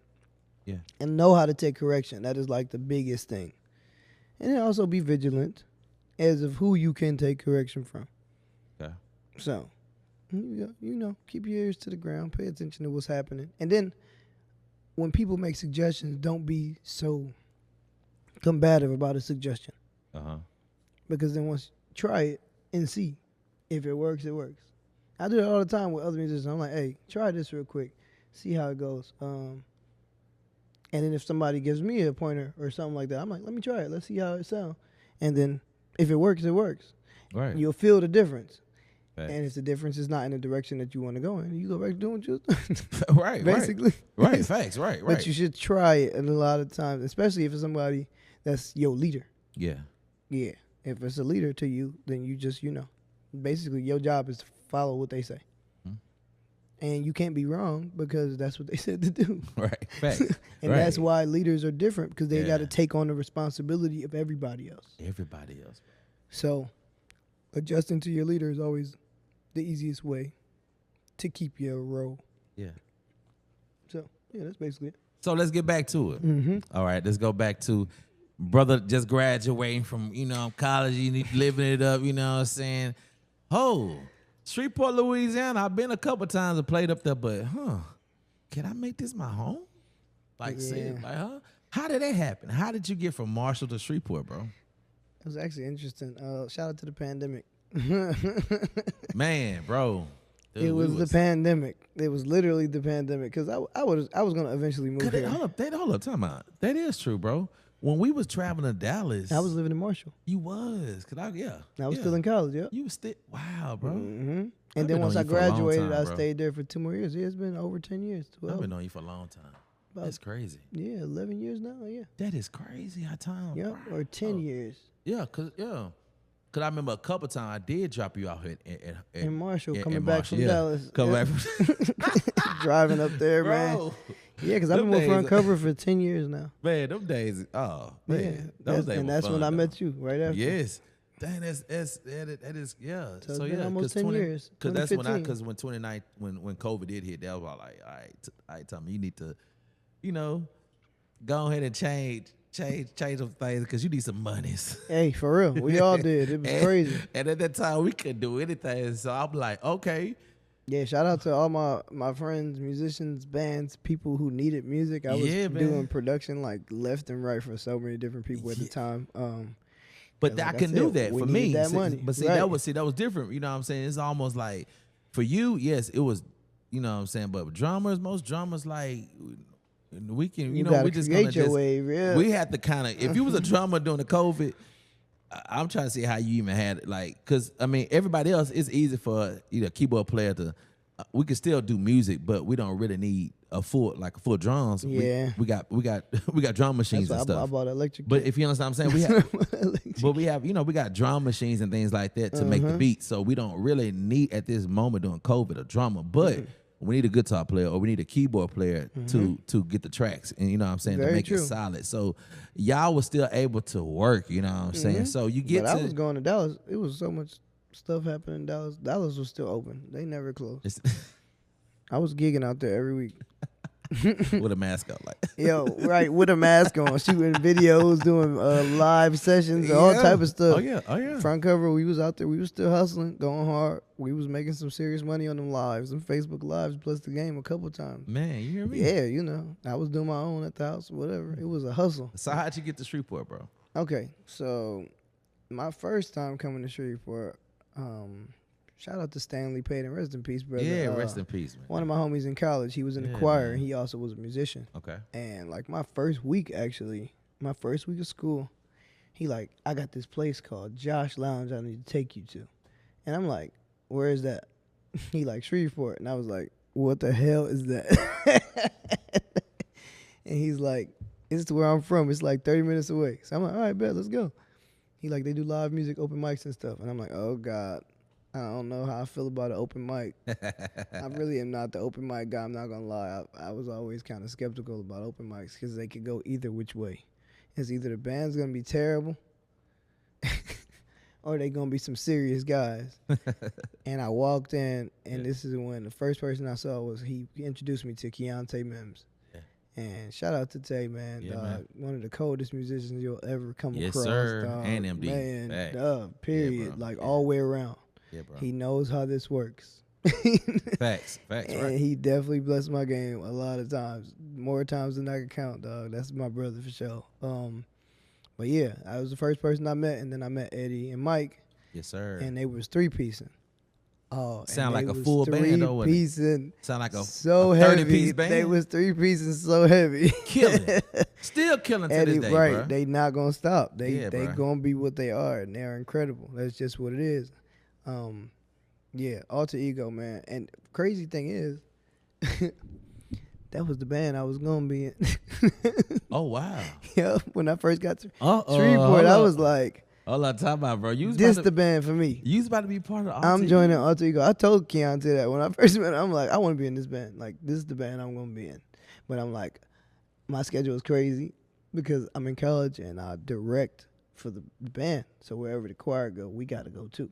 [SPEAKER 3] Yeah. And know how to take correction. That is like the biggest thing. And then also be vigilant as of who you can take correction from. Yeah. So, keep your ears to the ground. Pay attention to what's happening. And then when people make suggestions, don't be so combative about a suggestion. Because then once try it and see. If it works, it works. I do it all the time with other musicians. I'm like, hey, try this real quick. See how it goes. And then if somebody gives me a pointer or something like that, I'm like, let me try it. Let's see how it sounds. And then if it works, it works. Right. You'll feel the difference. Facts. And if the difference is not in the direction that you want to go in, you go back to doing what you're doing. Right. Basically.
[SPEAKER 1] Right. Facts. Right.
[SPEAKER 3] But you should try it a lot of times, especially if it's somebody that's your leader. Yeah. Yeah. If it's a leader to you, then you just, basically your job is to follow what they say. And you can't be wrong because that's what they said to do. Right. Facts. And that's why leaders are different, because they got to take on the responsibility of everybody else. Everybody else. So adjusting to your leader is always the easiest way to keep your role. Yeah. So, that's basically it. So let's get back to it. All right, let's go back to brother just graduating from, college, living it up, you know what I'm saying? Shreveport, Louisiana, I've been a couple times and played up there, but can I make this my home? How did that happen? How did you get from Marshall to Shreveport, bro? It was actually interesting. Shout out to the pandemic.
[SPEAKER 1] Man, bro. Dude,
[SPEAKER 3] it was the pandemic. It was literally the pandemic, because I was going to eventually move here.
[SPEAKER 1] Hold up, time out. That is true, bro. When we was traveling to Dallas,
[SPEAKER 3] I was living in Marshall.
[SPEAKER 1] You was, I
[SPEAKER 3] was still in college. Yeah,
[SPEAKER 1] you was still. Wow, bro.
[SPEAKER 3] And then once I graduated, I stayed there for 2 more years. Yeah, it's been over 10 years. 12.
[SPEAKER 1] I've been on you for a long time. That's crazy.
[SPEAKER 3] Yeah, 11 years now. Yeah,
[SPEAKER 1] that is crazy. How time?
[SPEAKER 3] Yeah, or 10 years.
[SPEAKER 1] Yeah, cause I remember a couple times I did drop you out here
[SPEAKER 3] in Marshall, coming back from Dallas. Back from driving up there, bro. Man. Yeah, because I've been with Uncover for 10 years now.
[SPEAKER 1] Man, them days, man.
[SPEAKER 3] Yeah, that's when I met you, right after.
[SPEAKER 1] Yes. Dang, that is yeah.
[SPEAKER 3] So it's
[SPEAKER 1] So
[SPEAKER 3] been
[SPEAKER 1] yeah,
[SPEAKER 3] almost 10 years.
[SPEAKER 1] Because that's when
[SPEAKER 3] 2015.
[SPEAKER 1] when COVID did hit, that was like, all right, tell me you need to, you know, go ahead and change some things because you need some monies.
[SPEAKER 3] Hey, for real, we all did. It was crazy.
[SPEAKER 1] And at that time, we couldn't do anything. So I'm like, okay.
[SPEAKER 3] Yeah, shout out to all my friends, musicians, bands, people who needed music. I was doing production like left and right for so many different people at the time.
[SPEAKER 1] But I can do that for me.
[SPEAKER 3] That money.
[SPEAKER 1] But see, that was different. You know what I'm saying? It's almost like for you, yes, it was. You know what I'm saying? But most drummers, like we can, we just gonna
[SPEAKER 3] your wave. Yeah.
[SPEAKER 1] We had to kind of. If you was a drummer during the COVID, I'm trying to see how you even had it. Like, cause I mean, everybody else, it's easy for a keyboard player to. We can still do music, but we don't really need a full drums.
[SPEAKER 3] Yeah,
[SPEAKER 1] we got drum machines and stuff.
[SPEAKER 3] I bought electric.
[SPEAKER 1] But if you understand what I'm saying, we have we got drum machines and things like that to make the beats. So we don't really need at this moment during COVID a drummer, but we need a guitar player or we need a keyboard player to get the tracks and you know what I'm saying, to make it solid. So y'all was still able to work. You know what I'm saying. So you get.
[SPEAKER 3] But I was going to Dallas. It was so much stuff happening in Dallas. Dallas was still open. They never closed. I was gigging out there every week.
[SPEAKER 1] With a mask on, like.
[SPEAKER 3] Yo, right, with a mask on, shooting videos, doing live sessions, all type of stuff.
[SPEAKER 1] Oh yeah.
[SPEAKER 3] Front cover, we was out there. We was still hustling, going hard. We was making some serious money on them lives, them Facebook lives, plus the game a couple times.
[SPEAKER 1] Man, you hear me?
[SPEAKER 3] Yeah, I was doing my own at the house, whatever. It was a hustle.
[SPEAKER 1] So how'd you get to Shreveport, bro?
[SPEAKER 3] Okay, so my first time coming to Shreveport, shout out to Stanley Payton, rest in peace, brother.
[SPEAKER 1] Yeah, rest in peace, man.
[SPEAKER 3] One of my homies in college, he was in the choir, and he also was a musician.
[SPEAKER 1] Okay.
[SPEAKER 3] And like my first week of school, he like, I got this place called Josh Lounge I need to take you to. And I'm like, where is that? He like, Shreveport. And I was like, what the hell is that? And he's like, it's where I'm from. It's like 30 minutes away. So I'm like, all right, bet, let's go. He like, they do live music, open mics and stuff. And I'm like, oh God. I don't know how I feel about an open mic. I really am not the open mic guy. I'm not going to lie. I was always kind of skeptical about open mics because they could go either which way. It's either the band's going to be terrible or they going to be some serious guys. And I walked in, and this is when the first person I saw was he introduced me to Keontae Mims. Yeah. And shout out to Tay, man.
[SPEAKER 1] Yeah,
[SPEAKER 3] dog,
[SPEAKER 1] man.
[SPEAKER 3] One of the coldest musicians you'll ever come across.
[SPEAKER 1] Yes, sir.
[SPEAKER 3] Dog.
[SPEAKER 1] And MD.
[SPEAKER 3] Man, period. Yeah, all the way around.
[SPEAKER 1] Yeah, bro.
[SPEAKER 3] He knows how this works.
[SPEAKER 1] Facts,
[SPEAKER 3] and
[SPEAKER 1] right.
[SPEAKER 3] he definitely blessed my game a lot of times, more times than I can count, dog. That's my brother for sure. But yeah, I was the first person I met, and then I met Eddie and Mike.
[SPEAKER 1] Yes, sir.
[SPEAKER 3] And they was 3-piecing. Oh,
[SPEAKER 1] sound like a full band, though.
[SPEAKER 3] Piecing.
[SPEAKER 1] Sound like a
[SPEAKER 3] 30-piece
[SPEAKER 1] band.
[SPEAKER 3] They was 3-piecing so heavy.
[SPEAKER 1] Killing, still killing to
[SPEAKER 3] Eddie,
[SPEAKER 1] this day,
[SPEAKER 3] right?
[SPEAKER 1] bro.
[SPEAKER 3] They not gonna stop. They
[SPEAKER 1] bro.
[SPEAKER 3] gonna be what they are, and they're incredible. That's just what it is. Yeah, Alter Ego, man. And crazy thing is, that was the band I was gonna be in.
[SPEAKER 1] Oh wow.
[SPEAKER 3] Yeah, when I first got to Shreveport, I was like,
[SPEAKER 1] all I'm talking about, bro.
[SPEAKER 3] This the band for me.
[SPEAKER 1] You was about to be part of Alter
[SPEAKER 3] I'm joining Alter Ego. I told Keontae that when I first met him. I'm like, I want to be in this band. Like, this is the band I'm gonna be in. But I'm like, my schedule is crazy because I'm in college and I direct for the band. So wherever the choir go, we gotta go too.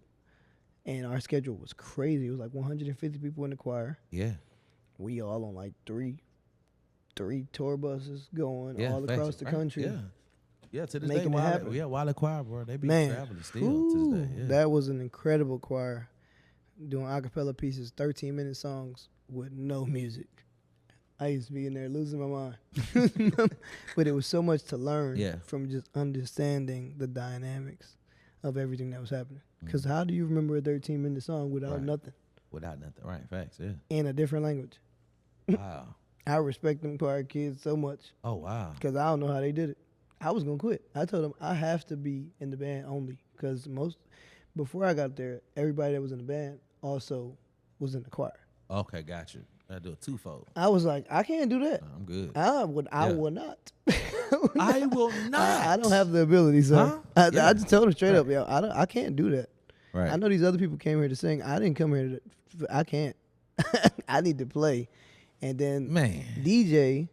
[SPEAKER 3] And our schedule was crazy. It was like 150 people in the choir.
[SPEAKER 1] Yeah.
[SPEAKER 3] We all on like three tour buses going all across the country.
[SPEAKER 1] Yeah. Yeah, to this
[SPEAKER 3] making
[SPEAKER 1] day,
[SPEAKER 3] it happen.
[SPEAKER 1] Wilder Choir, bro. They be traveling still to this day. Yeah.
[SPEAKER 3] That was an incredible choir. Doing a cappella pieces, 13-minute songs with no music. I used to be in there losing my mind. But it was so much to learn from just understanding the dynamics of everything that was happening. Because how do you remember a 13-minute song without nothing?
[SPEAKER 1] Without nothing, right? Facts, yeah.
[SPEAKER 3] In a different language.
[SPEAKER 1] Wow.
[SPEAKER 3] I respect them choir kids so much.
[SPEAKER 1] Oh, wow.
[SPEAKER 3] Because I don't know how they did it. I was going to quit. I told them I have to be in the band only. Because before I got there, everybody that was in the band also was in the choir.
[SPEAKER 1] Okay, got you. I do a twofold.
[SPEAKER 3] I was like, I can't do that.
[SPEAKER 1] I'm good.
[SPEAKER 3] I will not.
[SPEAKER 1] I will not.
[SPEAKER 3] I don't have the ability, sir. I just told him straight up, yo, I can't do that.
[SPEAKER 1] Right.
[SPEAKER 3] I know these other people came here to sing. I didn't come here I can't. I need to play. And then DJ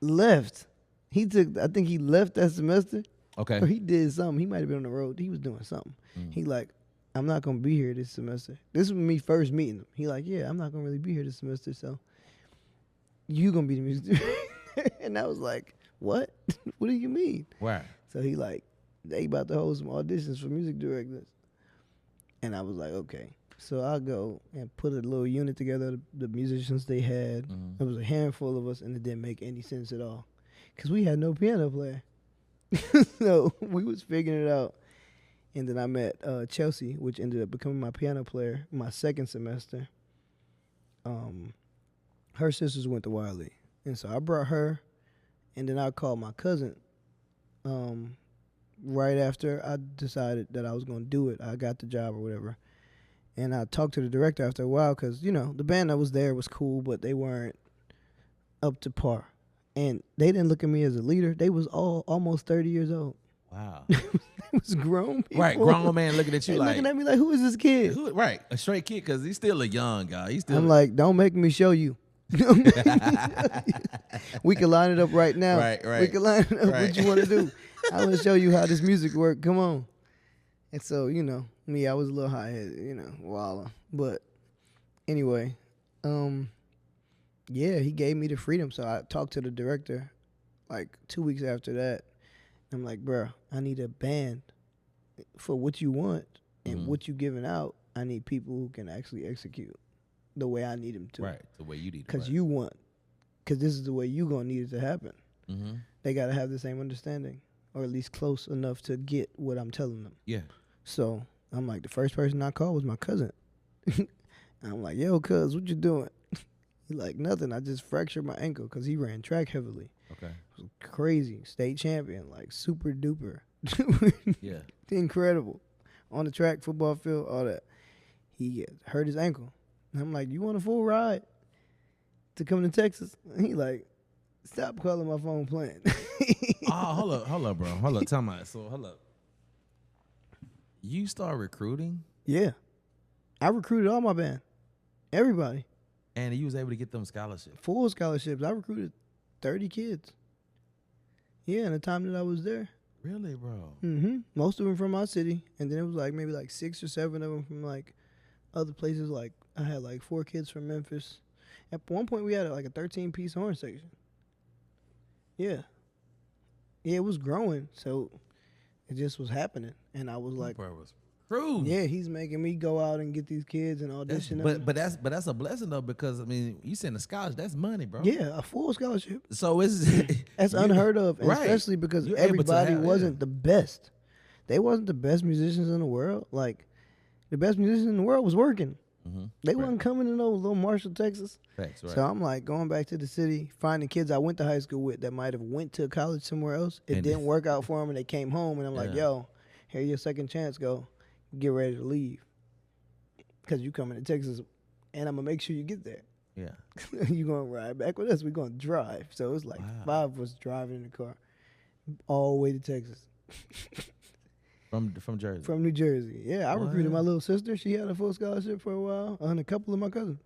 [SPEAKER 3] left. I think he left that semester.
[SPEAKER 1] Okay.
[SPEAKER 3] Or he did something. He might have been on the road. He was doing something. He like, I'm not going to be here this semester. This was me first meeting him. He like, yeah, I'm not going to really be here this semester, so you going to be the music director. And I was like, what? What do you mean?
[SPEAKER 1] Right.
[SPEAKER 3] So he like, they about to hold some auditions for music directors. And I was like, okay. So I'll go and put a little unit together, the musicians they had. It was a handful of us, and it didn't make any sense at all. Because we had no piano player. So we was figuring it out. And then I met Chelsea, which ended up becoming my piano player my second semester. Her sisters went to Wiley. And so I brought her, and then I called my cousin. Right after I decided that I was going to do it, I got the job or whatever. And I talked to the director after a while because, you know, the band that was there was cool, but they weren't up to par. And they didn't look at me as a leader. They was all almost 30 years old.
[SPEAKER 1] Wow.
[SPEAKER 3] They was grown people.
[SPEAKER 1] Right, grown man looking at you
[SPEAKER 3] They
[SPEAKER 1] like.
[SPEAKER 3] looking at me like, who is this kid?
[SPEAKER 1] Right, a straight kid because he's still a young guy. He's still.
[SPEAKER 3] I'm like, don't make me show you. We can line it up right now.
[SPEAKER 1] Right.
[SPEAKER 3] We can line it up what you want to do. I want to show you how this music work. Come on. And so, you know, me, I was a little high-headed, you know, walla. But anyway, yeah, he gave me the freedom. So I talked to the director like 2 weeks after that. I'm like, bro, I need a band for what you want and what you giving out. I need people who can actually execute the way I need them to.
[SPEAKER 1] Right, the way you need it.
[SPEAKER 3] Because you want, because this is the way you going to need it to happen. They got to have the same understanding, or at least close enough to get what I'm telling them.
[SPEAKER 1] Yeah.
[SPEAKER 3] So I'm like, the first person I called was my cousin. I'm like, yo, cuz, what you doing? He like, nothing. I just fractured my ankle because he ran track heavily.
[SPEAKER 1] Okay.
[SPEAKER 3] It was crazy. State champion, like super duper.
[SPEAKER 1] Yeah.
[SPEAKER 3] Incredible. On the track, football field, all that. He hurt his ankle. And I'm like, you want a full ride to come to Texas? And he like, stop calling my phone playing.
[SPEAKER 1] Oh, hold up, bro. Hold up, tell me. So, hold up. You start recruiting?
[SPEAKER 3] Yeah. I recruited all my band. Everybody.
[SPEAKER 1] And you was able to get them scholarships?
[SPEAKER 3] Full scholarships. I recruited 30 kids. Yeah, in the time that I was there.
[SPEAKER 1] Really, bro?
[SPEAKER 3] Most of them from my city. And then it was like maybe like 6 or 7 of them from like other places. Like I had like 4 kids from Memphis. At one point we had like a 13-piece horn section. Yeah. Yeah, it was growing. So it just was happening. And I was like, yeah, he's making me go out and get these kids and audition them.
[SPEAKER 1] But that's a blessing though, because I mean, you send a scholarship, that's money, bro.
[SPEAKER 3] Yeah, a full scholarship.
[SPEAKER 1] So it's
[SPEAKER 3] that's unheard of, and
[SPEAKER 1] right.
[SPEAKER 3] especially because
[SPEAKER 1] You're
[SPEAKER 3] everybody
[SPEAKER 1] able to
[SPEAKER 3] wasn't the best. They wasn't the best musicians in the world. Like the best musician in the world was working. They wasn't coming to no little Marshall, Texas.
[SPEAKER 1] Thanks, right.
[SPEAKER 3] So I'm like going back to the city, finding kids I went to high school with that might have went to college somewhere else. It didn't work out for them, and they came home, and I'm like, yo, here's your second chance. Go. Get ready to leave because you coming to Texas, and I'm gonna make sure you get there.
[SPEAKER 1] Yeah,
[SPEAKER 3] you gonna ride back with us? We gonna drive. So it's like 5 of us driving in the car all the way to Texas.
[SPEAKER 1] From Jersey.
[SPEAKER 3] From New Jersey. Yeah, I recruited my little sister. She had a full scholarship for a while, and a couple of my cousins.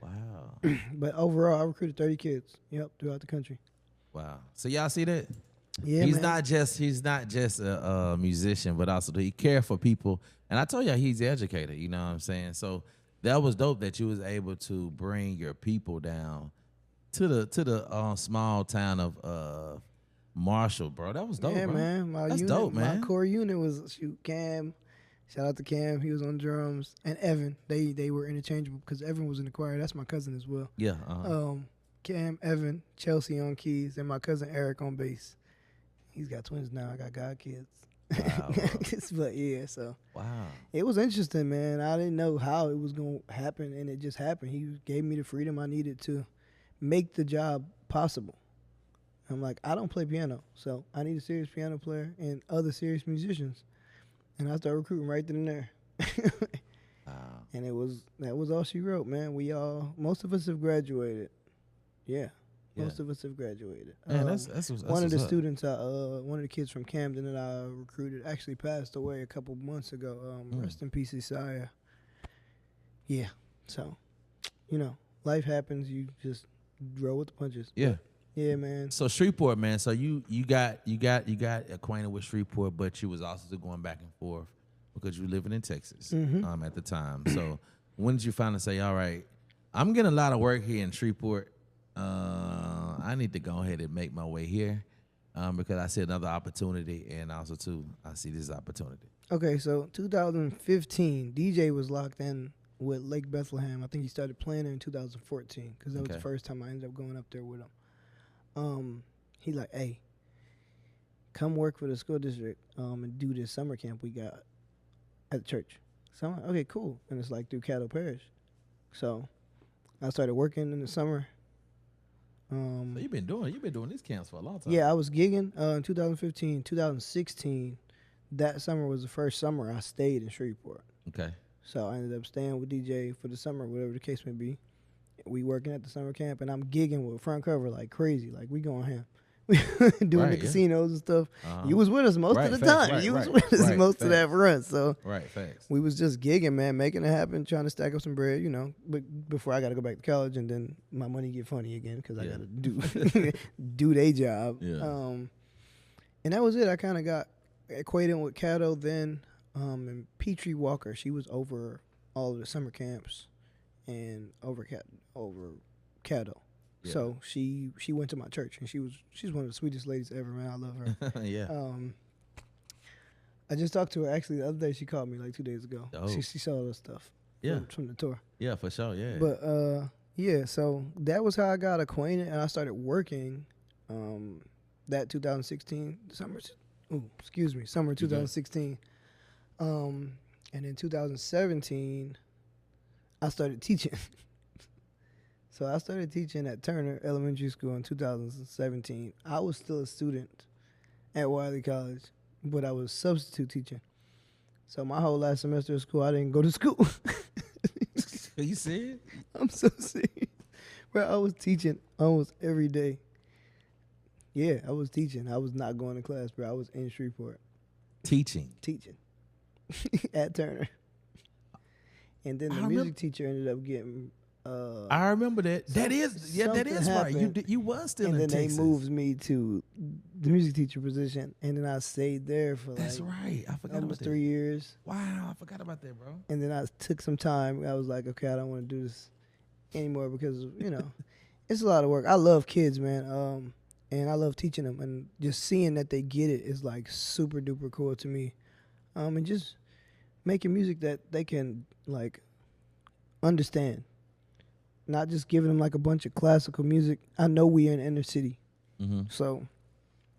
[SPEAKER 1] Wow.
[SPEAKER 3] But overall, I recruited 30 kids. Yep, throughout the country.
[SPEAKER 1] Wow. So y'all see that?
[SPEAKER 3] Yeah,
[SPEAKER 1] he's
[SPEAKER 3] man.
[SPEAKER 1] not just a musician, but also he cares for people. And I told you he's educated. You know what I'm saying? So that was dope that you was able to bring your people down to the small town of Marshall, bro. That was dope,
[SPEAKER 3] yeah,
[SPEAKER 1] bro.
[SPEAKER 3] Man.
[SPEAKER 1] That's dope, man.
[SPEAKER 3] My core unit was Cam. Shout out to Cam. He was on drums, and Evan. They were interchangeable because Evan was in the choir. That's my cousin as well.
[SPEAKER 1] Yeah.
[SPEAKER 3] Cam, Evan, Chelsea on keys, and my cousin Eric on bass. He's got twins now. I got god kids.
[SPEAKER 1] Wow.
[SPEAKER 3] But yeah, so
[SPEAKER 1] wow.
[SPEAKER 3] It was interesting, man. I didn't know how it was going to happen, and it just happened. He gave me the freedom I needed to make the job possible. I'm like, I don't play piano, so I need a serious piano player and other serious musicians. And I started recruiting right then and there.
[SPEAKER 1] Wow.
[SPEAKER 3] And that was all she wrote, man. Most of us have graduated. Yeah. Most of us have graduated.
[SPEAKER 1] Man, that's
[SPEAKER 3] one of the students, one of the kids from Camden that I recruited actually passed away a couple months ago. Rest in peace, Isaiah. Yeah. So, life happens. You just roll with the punches.
[SPEAKER 1] Yeah.
[SPEAKER 3] Yeah, man.
[SPEAKER 1] So Shreveport, man. So you got acquainted with Shreveport, but you was also going back and forth because you were living in Texas at the time. So when did you finally say, all right, I'm getting a lot of work here in Shreveport. I need to go ahead and make my way here because I see another opportunity, and also too, I see this opportunity.
[SPEAKER 3] Okay, so 2015, DJ was locked in with Lake Bethlehem. I think he started playing in 2014 because that was the first time I ended up going up there with him. He like, hey, come work for the school district and do this summer camp we got at the church. So I'm like, okay, cool. And it's like through Caddo Parish. So I started working in the summer.
[SPEAKER 1] So you've been doing these camps for a long time.
[SPEAKER 3] Yeah, I was gigging in 2015. 2016, that summer was the first summer I stayed in Shreveport.
[SPEAKER 1] Okay.
[SPEAKER 3] So I ended up staying with DJ for the summer, whatever the case may be. We working at the summer camp, and I'm gigging with Front Cover like crazy. Like, we going ham. Doing the casinos and stuff. You was with us most of the time. You was with us most of that run. So
[SPEAKER 1] facts.
[SPEAKER 3] We was just gigging, man, making it happen, trying to stack up some bread, you know. But before I got to go back to college, and then my money get funny again because I got to do their job.
[SPEAKER 1] Yeah.
[SPEAKER 3] And that was it. I kind of got acquainted with Caddo then, and Petrie Walker. She was over all of the summer camps and over Caddo. Yeah. So she went to my church, and she's one of the sweetest ladies ever, man. I love her.
[SPEAKER 1] Yeah.
[SPEAKER 3] I just talked to her actually the other day. She called me like 2 days ago. Oh. She saw all the stuff.
[SPEAKER 1] Yeah.
[SPEAKER 3] From the tour.
[SPEAKER 1] Yeah, for sure. Yeah.
[SPEAKER 3] But yeah. So that was how I got acquainted, and I started working. That 2016 summer 2016. And in 2017, I started teaching. So I started teaching at Turner Elementary School in 2017. I was still a student at Wiley College, but I was substitute teaching. So my whole last semester of school, I didn't go to school.
[SPEAKER 1] Are you serious?
[SPEAKER 3] I'm so serious. Bro, I was teaching almost every day. Yeah, I was teaching. I was not going to class, bro. I was in Shreveport.
[SPEAKER 1] Teaching
[SPEAKER 3] at Turner. And then the music teacher ended up getting...
[SPEAKER 1] I remember that. That is happened. Right. You was still in Texas.
[SPEAKER 3] And then they moved me to the music teacher position, and then I stayed there for
[SPEAKER 1] right. I forgot
[SPEAKER 3] almost
[SPEAKER 1] about
[SPEAKER 3] 3 years.
[SPEAKER 1] Wow, I forgot about that, bro.
[SPEAKER 3] And then I took some time. I was like, okay, I don't want to do this anymore because, it's a lot of work. I love kids, man. And I love teaching them, and just seeing that they get it is like super duper cool to me. And just making music that they can like understand. Not just giving them like a bunch of classical music. I know we in inner city, so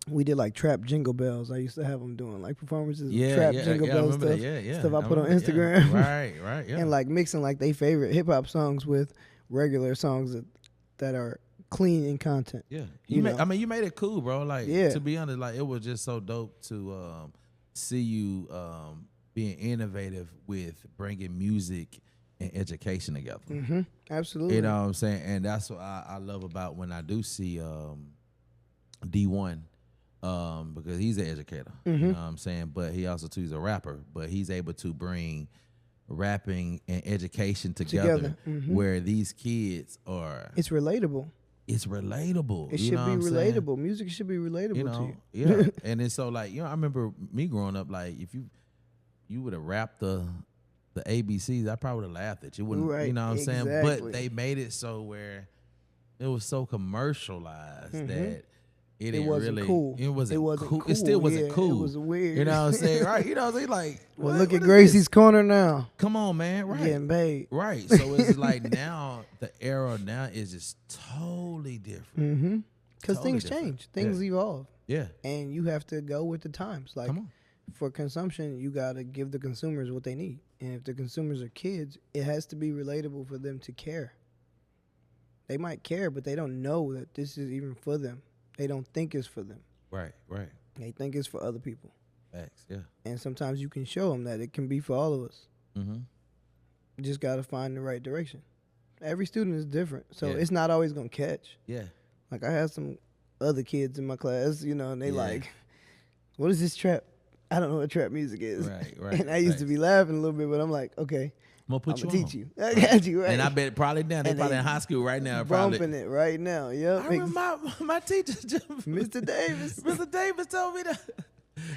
[SPEAKER 3] we did like trap jingle bells. I used to have them doing like performances, trap jingle bells stuff. Stuff I put on Instagram.
[SPEAKER 1] Right, yeah.
[SPEAKER 3] And like mixing like they favorite hip hop songs with regular songs that are clean in content.
[SPEAKER 1] Yeah, you made it cool, bro. Like, to be honest, like it was just so dope to see you being innovative with bringing music and education together.
[SPEAKER 3] Absolutely.
[SPEAKER 1] You know what I'm saying? And that's what I love about when I do see D1, because he's an educator. You know what I'm saying? But he also too is a rapper. But he's able to bring rapping and education together. Where these kids are.
[SPEAKER 3] It's relatable.
[SPEAKER 1] It's relatable.
[SPEAKER 3] It should be relatable. Music should be relatable to you.
[SPEAKER 1] Yeah. And it's so like, I remember me growing up, like if you would have rapped the ABCs, I probably would have laughed at you. Wouldn't,
[SPEAKER 3] right,
[SPEAKER 1] you know what I'm saying? But they made it so where it was so commercialized that it wasn't
[SPEAKER 3] really cool.
[SPEAKER 1] It wasn't cool. It still wasn't cool.
[SPEAKER 3] It was weird.
[SPEAKER 1] You know what I'm saying? Right. You know what I'm saying? Like,
[SPEAKER 3] well, look at Gracie's Corner now.
[SPEAKER 1] Come on, man. Right.
[SPEAKER 3] Getting paid.
[SPEAKER 1] Right. So it's like now the era now is just totally different.
[SPEAKER 3] Because things change. Things evolve.
[SPEAKER 1] Yeah.
[SPEAKER 3] And you have to go with the times. Like, for consumption, you got to give the consumers what they need. And if the consumers are kids, it has to be relatable for them to care. They might care, but they don't know that this is even for them. They don't think it's for them.
[SPEAKER 1] Right.
[SPEAKER 3] They think it's for other people.
[SPEAKER 1] Facts, yeah.
[SPEAKER 3] And sometimes you can show them that it can be for all of us. You just got to find the right direction. Every student is different, so it's not always going to catch.
[SPEAKER 1] Yeah.
[SPEAKER 3] Like, I had some other kids in my class, and they like, what is this trap? I don't know what trap music is.
[SPEAKER 1] Right.
[SPEAKER 3] And I used to be laughing a little bit, but I'm like, okay,
[SPEAKER 1] I'm gonna put you
[SPEAKER 3] teach
[SPEAKER 1] on.
[SPEAKER 3] you. I got you right.
[SPEAKER 1] And I bet probably now they
[SPEAKER 3] And
[SPEAKER 1] probably
[SPEAKER 3] they
[SPEAKER 1] in high school right now.
[SPEAKER 3] bumping
[SPEAKER 1] Probably.
[SPEAKER 3] it right now. Yep.
[SPEAKER 1] I remember my teacher,
[SPEAKER 3] Mr. Davis.
[SPEAKER 1] Mr. Davis told me that.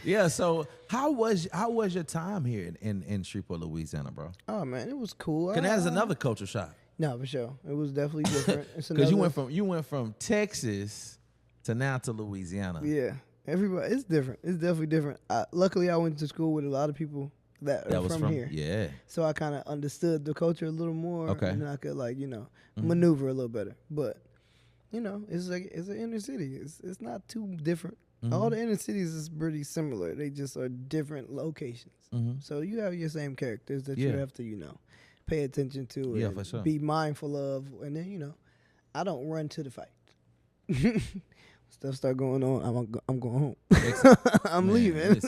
[SPEAKER 1] Yeah. So how was your time here in Shreveport, Louisiana, bro?
[SPEAKER 3] Oh man, it was cool.
[SPEAKER 1] Cause that's another culture shock.
[SPEAKER 3] No, for sure. It was definitely different.
[SPEAKER 1] Because you went from Texas to now to Louisiana.
[SPEAKER 3] Yeah. Everybody, it's different. It's definitely different. Luckily, I went to school with a lot of people that are from here.
[SPEAKER 1] Yeah.
[SPEAKER 3] So I kind of understood the culture a little more.
[SPEAKER 1] Okay.
[SPEAKER 3] And I could maneuver a little better. But it's an inner city. It's not too different.
[SPEAKER 1] Mm-hmm.
[SPEAKER 3] All the inner cities is pretty similar. They just are different locations.
[SPEAKER 1] Mm-hmm.
[SPEAKER 3] So you have your same characters that you have to pay attention to.
[SPEAKER 1] Yeah,
[SPEAKER 3] and
[SPEAKER 1] for sure.
[SPEAKER 3] Be mindful of, and then I don't run to the fight. Stuff start going on, I'm going home. I'm leaving.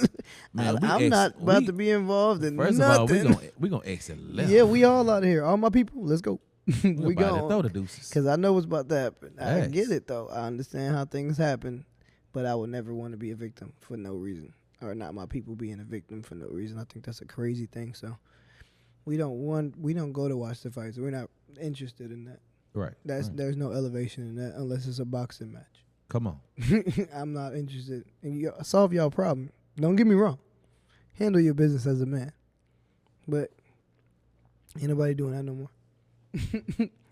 [SPEAKER 1] Man,
[SPEAKER 3] I'm not about to be involved in
[SPEAKER 1] first
[SPEAKER 3] nothing.
[SPEAKER 1] of all, we gonna exit left.
[SPEAKER 3] Yeah, we all out of here. All my people, let's go.
[SPEAKER 1] we
[SPEAKER 3] go.
[SPEAKER 1] Throw the deuces.
[SPEAKER 3] Because I know what's about to happen. I
[SPEAKER 1] Yes.
[SPEAKER 3] get it, though. I understand how things happen, but I would never want to be a victim for no reason. Or not my people being a victim for no reason. I think that's a crazy thing. So we don't go to watch the fights. We're not interested in that.
[SPEAKER 1] Right.
[SPEAKER 3] There's no elevation in that unless it's a boxing match.
[SPEAKER 1] Come on.
[SPEAKER 3] I'm not interested. And solve y'all problem. Don't get me wrong. Handle your business as a man. But ain't nobody doing that no more.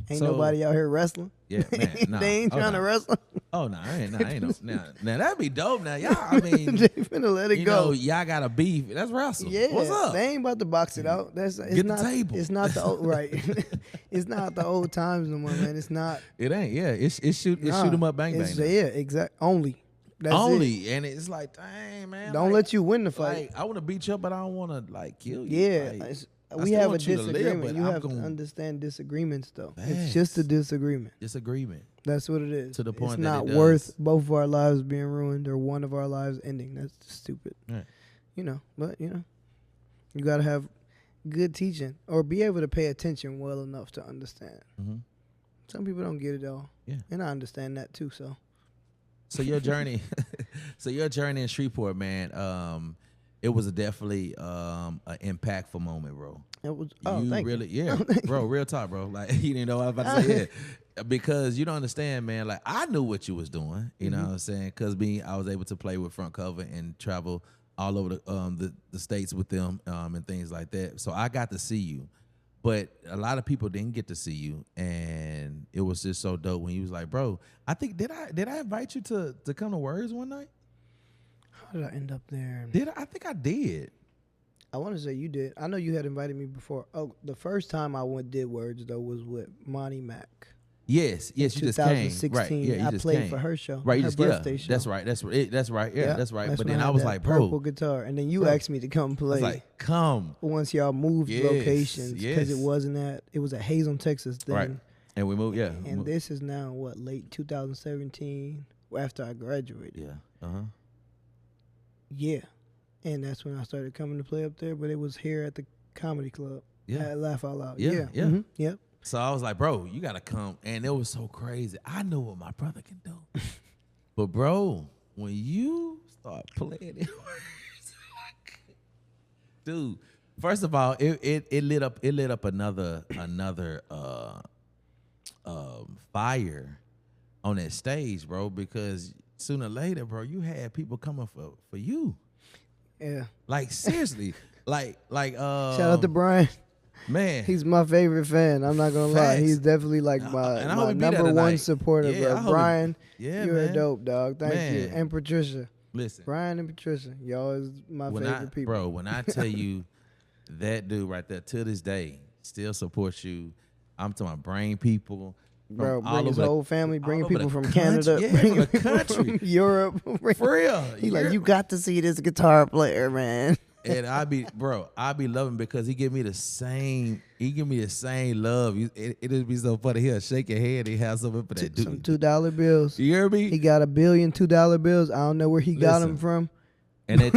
[SPEAKER 3] Ain't nobody out here wrestling.
[SPEAKER 1] Yeah, man. Nah.
[SPEAKER 3] They ain't trying to wrestle.
[SPEAKER 1] Oh no, I ain't no. Now that'd be dope. Now y'all, I mean,
[SPEAKER 3] they finna let it go.
[SPEAKER 1] Y'all got a beef. That's wrestle.
[SPEAKER 3] Yeah,
[SPEAKER 1] what's up?
[SPEAKER 3] They ain't about to box it out. It's
[SPEAKER 1] Get
[SPEAKER 3] not
[SPEAKER 1] the table.
[SPEAKER 3] It's not the old right. It's not the old times no more, man. It's not.
[SPEAKER 1] It ain't. Yeah, it's shoot 'em up, bang bang.
[SPEAKER 3] Yeah, exact. Only. That's
[SPEAKER 1] only,
[SPEAKER 3] it.
[SPEAKER 1] and it's like, dang man.
[SPEAKER 3] Don't let you win the fight.
[SPEAKER 1] Like, I want to beat you up, but I don't want to kill you.
[SPEAKER 3] Yeah.
[SPEAKER 1] Like,
[SPEAKER 3] we have a
[SPEAKER 1] you to live,
[SPEAKER 3] disagreement.
[SPEAKER 1] but
[SPEAKER 3] you
[SPEAKER 1] I'm
[SPEAKER 3] have to
[SPEAKER 1] gonna-
[SPEAKER 3] understand disagreements, though.
[SPEAKER 1] Facts.
[SPEAKER 3] It's just a disagreement.
[SPEAKER 1] Disagreement.
[SPEAKER 3] That's what it is.
[SPEAKER 1] To the point
[SPEAKER 3] it's
[SPEAKER 1] that
[SPEAKER 3] not
[SPEAKER 1] it does.
[SPEAKER 3] worth both of our lives being ruined or one of our lives ending. That's stupid.
[SPEAKER 1] Right.
[SPEAKER 3] But you got to have good teaching or be able to pay attention well enough to understand.
[SPEAKER 1] Mm-hmm.
[SPEAKER 3] Some people don't get it all.
[SPEAKER 1] Yeah.
[SPEAKER 3] And I understand that too, so.
[SPEAKER 1] So your journey, in Shreveport, man, it was definitely an impactful moment, bro.
[SPEAKER 3] It was.
[SPEAKER 1] Thank you. Bro, real talk, bro. Like, you didn't know what I was about to say. Yeah. Because you don't understand, man. Like, I knew what you was doing. You know what I'm saying? Because I was able to play with Front Cover and travel all over the states with them and things like that. So I got to see you. But a lot of people didn't get to see you, and it was just so dope when you was like, bro, I think did I invite you to come to Words one night?
[SPEAKER 3] How did I end up there?
[SPEAKER 1] I think I did.
[SPEAKER 3] I want to say you did. I know you had invited me before. Oh, the first time I did Words though was with Monty Mac.
[SPEAKER 1] Yes, you just came.
[SPEAKER 3] 2016.
[SPEAKER 1] Right, yeah, you
[SPEAKER 3] I
[SPEAKER 1] just
[SPEAKER 3] played
[SPEAKER 1] came.
[SPEAKER 3] for her show.
[SPEAKER 1] Right,
[SPEAKER 3] her birthday show.
[SPEAKER 1] That's right. That's right. That's right. Yeah, that's right.
[SPEAKER 3] That's
[SPEAKER 1] But
[SPEAKER 3] when
[SPEAKER 1] then I
[SPEAKER 3] had
[SPEAKER 1] was
[SPEAKER 3] that
[SPEAKER 1] like,
[SPEAKER 3] purple
[SPEAKER 1] bro,
[SPEAKER 3] guitar, and then you asked me to come
[SPEAKER 1] I
[SPEAKER 3] play.
[SPEAKER 1] was like, come.
[SPEAKER 3] Once y'all moved
[SPEAKER 1] Yes,
[SPEAKER 3] locations because
[SPEAKER 1] yes.
[SPEAKER 3] it was at Hazen, Texas then.
[SPEAKER 1] Right. And we moved, yeah.
[SPEAKER 3] And this is now late 2017 after I graduated.
[SPEAKER 1] Yeah. Uh-huh.
[SPEAKER 3] Yeah. And that's when I started coming to play up there, but it was here at the comedy club.
[SPEAKER 1] Yeah.
[SPEAKER 3] At Laugh Out Loud.
[SPEAKER 1] Yeah,
[SPEAKER 3] Yeah.
[SPEAKER 1] yeah.
[SPEAKER 3] Mhm. Yep.
[SPEAKER 1] So I was like, bro, you gotta come. And it was so crazy. I know what my brother can do. But bro, when you start playing it, dude, first of all, it lit up another fire on that stage, bro, because sooner or later, bro, you had people coming for you.
[SPEAKER 3] Yeah.
[SPEAKER 1] Like seriously. like
[SPEAKER 3] Shout out to Brian.
[SPEAKER 1] Man.
[SPEAKER 3] He's my favorite fan. I'm not gonna lie.
[SPEAKER 1] Facts.
[SPEAKER 3] He's definitely like
[SPEAKER 1] And
[SPEAKER 3] my
[SPEAKER 1] I hope he be there
[SPEAKER 3] number one
[SPEAKER 1] tonight.
[SPEAKER 3] supporter,
[SPEAKER 1] Yeah, I
[SPEAKER 3] bro.
[SPEAKER 1] hope he-
[SPEAKER 3] Brian,
[SPEAKER 1] Yeah,
[SPEAKER 3] you're
[SPEAKER 1] man.
[SPEAKER 3] a dope dog. Thank you.
[SPEAKER 1] Man.
[SPEAKER 3] And Patricia.
[SPEAKER 1] Listen.
[SPEAKER 3] Brian and Patricia. Y'all is my favorite people.
[SPEAKER 1] Bro, when I tell you that dude right there to this day still supports you, I'm talking about brain people. from
[SPEAKER 3] Bro,
[SPEAKER 1] all
[SPEAKER 3] bring his
[SPEAKER 1] over
[SPEAKER 3] whole family,
[SPEAKER 1] all
[SPEAKER 3] bringing
[SPEAKER 1] over
[SPEAKER 3] people
[SPEAKER 1] the
[SPEAKER 3] from
[SPEAKER 1] country.
[SPEAKER 3] Canada,
[SPEAKER 1] Yeah,
[SPEAKER 3] bringing
[SPEAKER 1] from the
[SPEAKER 3] people
[SPEAKER 1] country.
[SPEAKER 3] from Europe.
[SPEAKER 1] For real.
[SPEAKER 3] He like, you got to see this guitar player, man.
[SPEAKER 1] And I be loving because he give me the same love. It'd be so funny. He'll shake your head. He has something for that
[SPEAKER 3] Some
[SPEAKER 1] dude.
[SPEAKER 3] $2 bills.
[SPEAKER 1] You hear me?
[SPEAKER 3] He got $1 billion $2 bills. I don't know where he got them
[SPEAKER 1] Listen.
[SPEAKER 3] from.
[SPEAKER 1] And that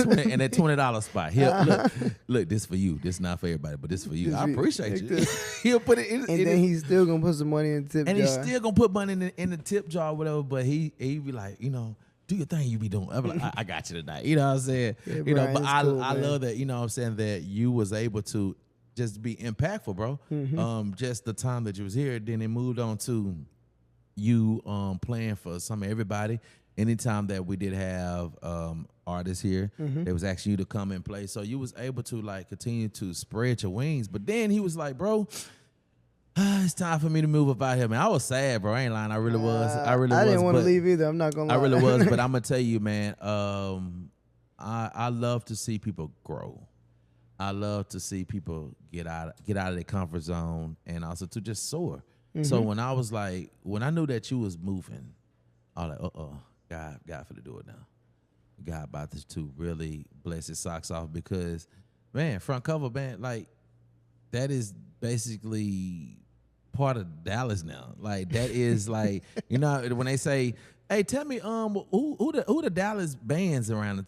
[SPEAKER 1] $20 spot. He'll look, this for you. This not for everybody, but this for you. I appreciate you. He'll put it in,
[SPEAKER 3] And then he's still gonna put some money in the tip
[SPEAKER 1] and
[SPEAKER 3] jar.
[SPEAKER 1] he's still gonna put money in the tip jar or whatever, but he be like, do your thing you be doing. I'm like, I got you tonight. You know what I'm saying?
[SPEAKER 3] Yeah,
[SPEAKER 1] But
[SPEAKER 3] Brian is
[SPEAKER 1] I
[SPEAKER 3] cool, man.
[SPEAKER 1] love that, you know what I'm saying, that you was able to just be impactful, bro. Just the time that you was here, then it moved on to you playing for some of everybody. Anytime that we did have artists here, they was asking you to come and play. So you was able to like continue to spread your wings. But then he was like, bro, it's time for me to move up out here, man. I was sad, bro. I ain't lying. I really was. I
[SPEAKER 3] didn't want to leave either. I'm not gonna lie.
[SPEAKER 1] I really was, but I'm gonna tell you, man. I love to see people grow. I love to see people get out of their comfort zone and also to just soar. So when I knew that you was moving, I was like, God for to do it now. God about to really bless his socks off because, man, front cover band, like that is basically part of Dallas now. Like that is like, you know, when they say, hey, tell me, who the Dallas bands around?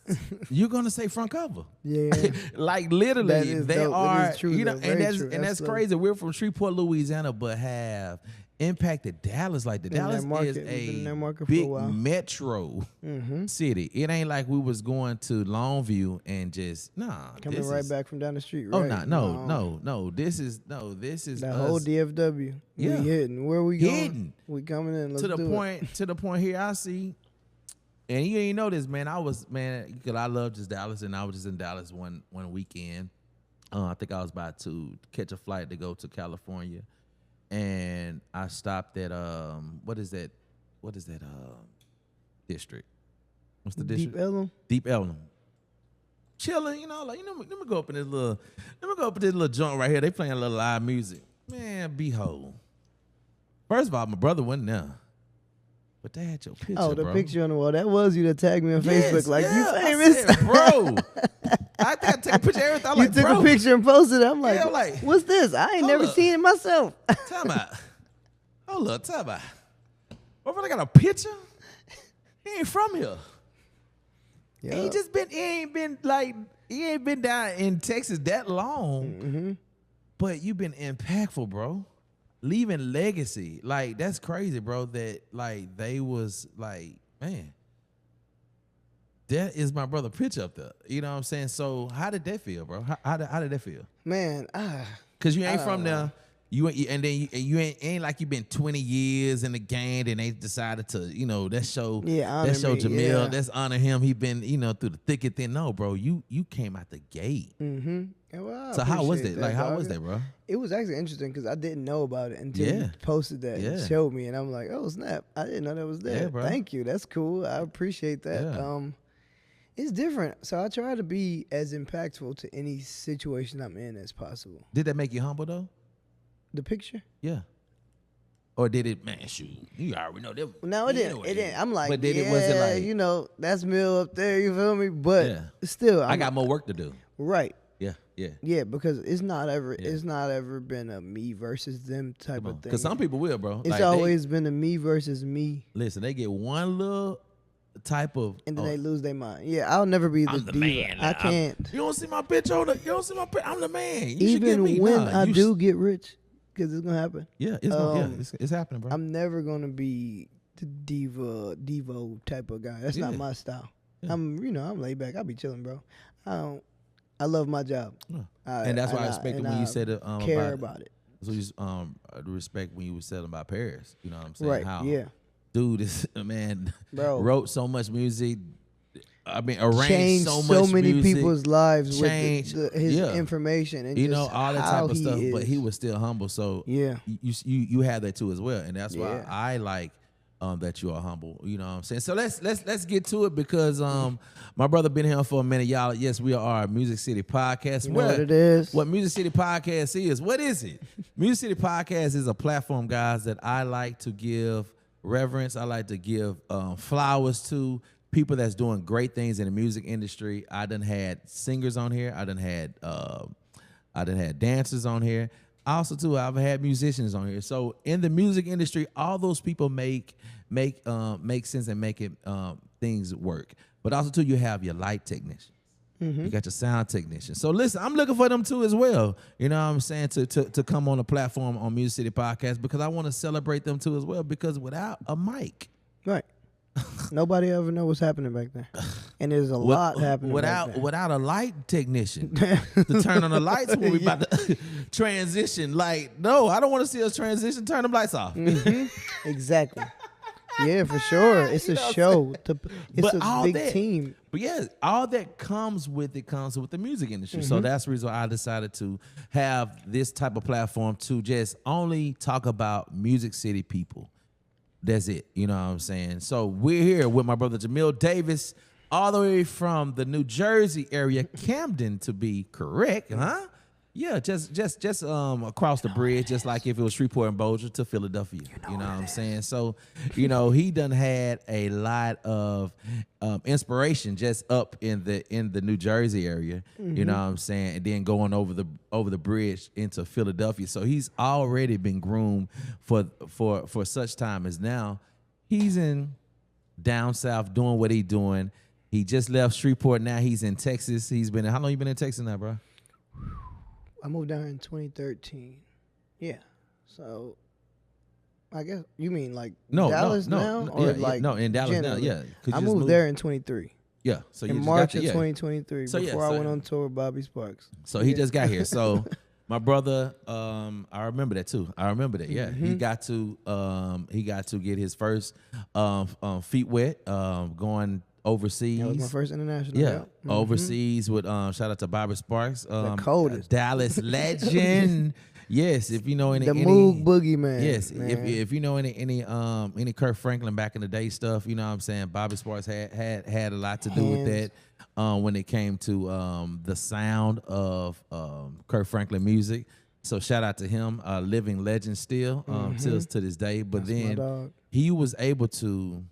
[SPEAKER 1] You're gonna say front cover.
[SPEAKER 3] Yeah.
[SPEAKER 1] Like literally, they
[SPEAKER 3] dope.
[SPEAKER 1] are.
[SPEAKER 3] It is true,
[SPEAKER 1] you know,
[SPEAKER 3] though.
[SPEAKER 1] and that's crazy. We're from Shreveport, Louisiana, but have impacted Dallas. Like Dallas is a big metro city. It ain't like we was going to Longview and just
[SPEAKER 3] coming right back from down the street.
[SPEAKER 1] Oh
[SPEAKER 3] right?
[SPEAKER 1] no. This is
[SPEAKER 3] that
[SPEAKER 1] us.
[SPEAKER 3] whole DFW.
[SPEAKER 1] Yeah.
[SPEAKER 3] We hitting. Where we
[SPEAKER 1] Hitting.
[SPEAKER 3] going? We coming in. Let's
[SPEAKER 1] to the
[SPEAKER 3] do
[SPEAKER 1] point.
[SPEAKER 3] it.
[SPEAKER 1] To the point here, I see. And you ain't know this, man. Because I love just Dallas, and I was just in Dallas one weekend. I think I was about to catch a flight to go to California. And I stopped at what is that district? What's the district? Deep Ellum. Chilling, you know, like let me go up in this little joint right here. They playing a little live music. Man, behold. First of all, my brother wasn't there. But they had your picture.
[SPEAKER 3] Oh, the
[SPEAKER 1] bro.
[SPEAKER 3] picture on the wall. That was you that tagged me on
[SPEAKER 1] Yes,
[SPEAKER 3] Facebook. Like,
[SPEAKER 1] yeah,
[SPEAKER 3] you famous.
[SPEAKER 1] I said, bro. I think I took a picture of everything. I'm
[SPEAKER 3] You
[SPEAKER 1] like,
[SPEAKER 3] took
[SPEAKER 1] bro,
[SPEAKER 3] a picture and posted it. I'm like,
[SPEAKER 1] Yeah, I'm like,
[SPEAKER 3] what's this? I ain't
[SPEAKER 1] hold
[SPEAKER 3] never
[SPEAKER 1] up.
[SPEAKER 3] seen it myself.
[SPEAKER 1] Time out. Hold up, time out. What if I got a picture? He ain't from here.
[SPEAKER 3] Yeah.
[SPEAKER 1] He ain't been down in Texas that long. But you've been impactful, bro. Leaving legacy. Like, that's crazy, bro, that like they was like, man, that is my brother picture up there. You know what I'm saying? So how did that feel, bro? How did that feel?
[SPEAKER 3] Man,
[SPEAKER 1] Because you ain't from there. You ain't like you been 20 years in the game, and they decided to, you know, honor
[SPEAKER 3] me,
[SPEAKER 1] Jameel.
[SPEAKER 3] yeah.
[SPEAKER 1] Let's honor him. He been, you know, through the thick and thin. No, bro, you came out the gate.
[SPEAKER 3] Well,
[SPEAKER 1] So how was
[SPEAKER 3] appreciate
[SPEAKER 1] that? Like, how
[SPEAKER 3] dog.
[SPEAKER 1] was that, bro?
[SPEAKER 3] It was actually interesting because I didn't know about it until
[SPEAKER 1] Yeah.
[SPEAKER 3] you posted that
[SPEAKER 1] Yeah.
[SPEAKER 3] and showed me, and I'm like, oh snap! I didn't know that was there.
[SPEAKER 1] Yeah, bro.
[SPEAKER 3] Thank you. That's cool. I appreciate that.
[SPEAKER 1] Yeah.
[SPEAKER 3] It's different. So I try to be as impactful to any situation I'm in as possible.
[SPEAKER 1] Did that make you humble though?
[SPEAKER 3] The picture?
[SPEAKER 1] Yeah. Or did it, man, shoot, you already know them.
[SPEAKER 3] No, it didn't. It didn't. I'm like,
[SPEAKER 1] But did
[SPEAKER 3] yeah,
[SPEAKER 1] was it like,
[SPEAKER 3] you know, that's Mill up there. You feel me? But
[SPEAKER 1] Yeah.
[SPEAKER 3] still,
[SPEAKER 1] I got more work to do.
[SPEAKER 3] right.
[SPEAKER 1] Yeah.
[SPEAKER 3] Yeah, because it's not ever been a me versus them type of thing.
[SPEAKER 1] Because some people will, bro.
[SPEAKER 3] It's
[SPEAKER 1] Like,
[SPEAKER 3] always been a me versus me,
[SPEAKER 1] listen, they get one little type of,
[SPEAKER 3] and then they lose their mind. Yeah, I'll never be the
[SPEAKER 1] I'm the
[SPEAKER 3] diva.
[SPEAKER 1] man.
[SPEAKER 3] I can't.
[SPEAKER 1] You don't see my picture on the, you don't see my picture. I'm the man. You should get
[SPEAKER 3] Even
[SPEAKER 1] me.
[SPEAKER 3] when
[SPEAKER 1] Nah,
[SPEAKER 3] I
[SPEAKER 1] you
[SPEAKER 3] do get rich, because it's gonna happen.
[SPEAKER 1] Yeah, it's happening, bro.
[SPEAKER 3] I'm never gonna be the devo type of guy. That's not my style.
[SPEAKER 1] Yeah.
[SPEAKER 3] I'm laid back. I be chilling, bro. I love my job.
[SPEAKER 1] Yeah. And that's why I respected when you said it.
[SPEAKER 3] Care about it.
[SPEAKER 1] So you respect when you were saying about Paris. You know what I'm saying?
[SPEAKER 3] Right.
[SPEAKER 1] How,
[SPEAKER 3] yeah.
[SPEAKER 1] dude, this man
[SPEAKER 3] Bro.
[SPEAKER 1] wrote so much music. I mean, arranged
[SPEAKER 3] Changed
[SPEAKER 1] so
[SPEAKER 3] so
[SPEAKER 1] much
[SPEAKER 3] many
[SPEAKER 1] music,
[SPEAKER 3] people's lives
[SPEAKER 1] changed,
[SPEAKER 3] with his
[SPEAKER 1] yeah.
[SPEAKER 3] information and
[SPEAKER 1] you
[SPEAKER 3] just
[SPEAKER 1] know, all that
[SPEAKER 3] how
[SPEAKER 1] type of stuff.
[SPEAKER 3] is.
[SPEAKER 1] But he was still humble. So
[SPEAKER 3] Yeah.
[SPEAKER 1] you have that too as well, and that's why
[SPEAKER 3] Yeah.
[SPEAKER 1] I like that you are humble. You know what I'm saying? So let's get to it because my brother been here for a minute, y'all. Yes, we are Music City Podcast.
[SPEAKER 3] You know what it is?
[SPEAKER 1] What Music City Podcast is? What is it? Music City Podcast is a platform, guys, that I like to give reverence. I like to give flowers to people that's doing great things in the music industry. I done had singers on here. I done had dancers on here. Also, too, I've had musicians on here. So in the music industry, all those people make sense and make it things work. But also, too, you have your light technicians. You got your sound technician. So listen, I'm looking for them too as well. You know what I'm saying? To come on the platform on Music City Podcast because I want to celebrate them too as well because without a mic,
[SPEAKER 3] Right. Nobody ever know what's happening back there, and there's a lot happening back there.
[SPEAKER 1] Without a light technician to turn on the lights when we about to transition. Like, no, I don't want to see us transition. Turn them lights off.
[SPEAKER 3] Exactly. Yeah, for sure. It's a show. It's a big team.
[SPEAKER 1] But yeah, all that comes with the music industry. So that's the reason why I decided to have this type of platform to just only talk about Music City people. That's it. You know what I'm saying? So we're here with my brother Jameel Davis, all the way from the New Jersey area, Camden to be correct, huh? Yeah, just across the bridge, just like if it was Shreveport and Bossier to Philadelphia. You know what I'm saying? So, he done had a lot of inspiration just up in the New Jersey area. You know what I'm saying? And then going over the bridge into Philadelphia. So he's already been groomed for such time as now. He's in down south doing what he's doing. He just left Shreveport. Now he's in Texas. How long you been in Texas now, bro?
[SPEAKER 3] I moved down in 2013. Yeah. So, I guess you mean like Dallas now? Or
[SPEAKER 1] in Dallas
[SPEAKER 3] generally?
[SPEAKER 1] now, yeah.
[SPEAKER 3] I moved there in 23.
[SPEAKER 1] Yeah. So
[SPEAKER 3] in March of 2023, before I went on tour with Bobby Sparks.
[SPEAKER 1] So he just got here. So my brother, I remember that too. I remember that. Yeah. He got to get his first feet wet going overseas.
[SPEAKER 3] That was my first international.
[SPEAKER 1] Yeah, overseas with shout out to Bobby Sparks,
[SPEAKER 3] the coldest
[SPEAKER 1] Dallas legend. Yes, if you know any
[SPEAKER 3] Moog Boogie man.
[SPEAKER 1] Yes, if you know any Kirk Franklin back in the day stuff, you know what I'm saying. Bobby Sparks had a lot to do with that when it came to the sound of Kirk Franklin music. So shout out to him, living legend still, till to this day. But then he was able to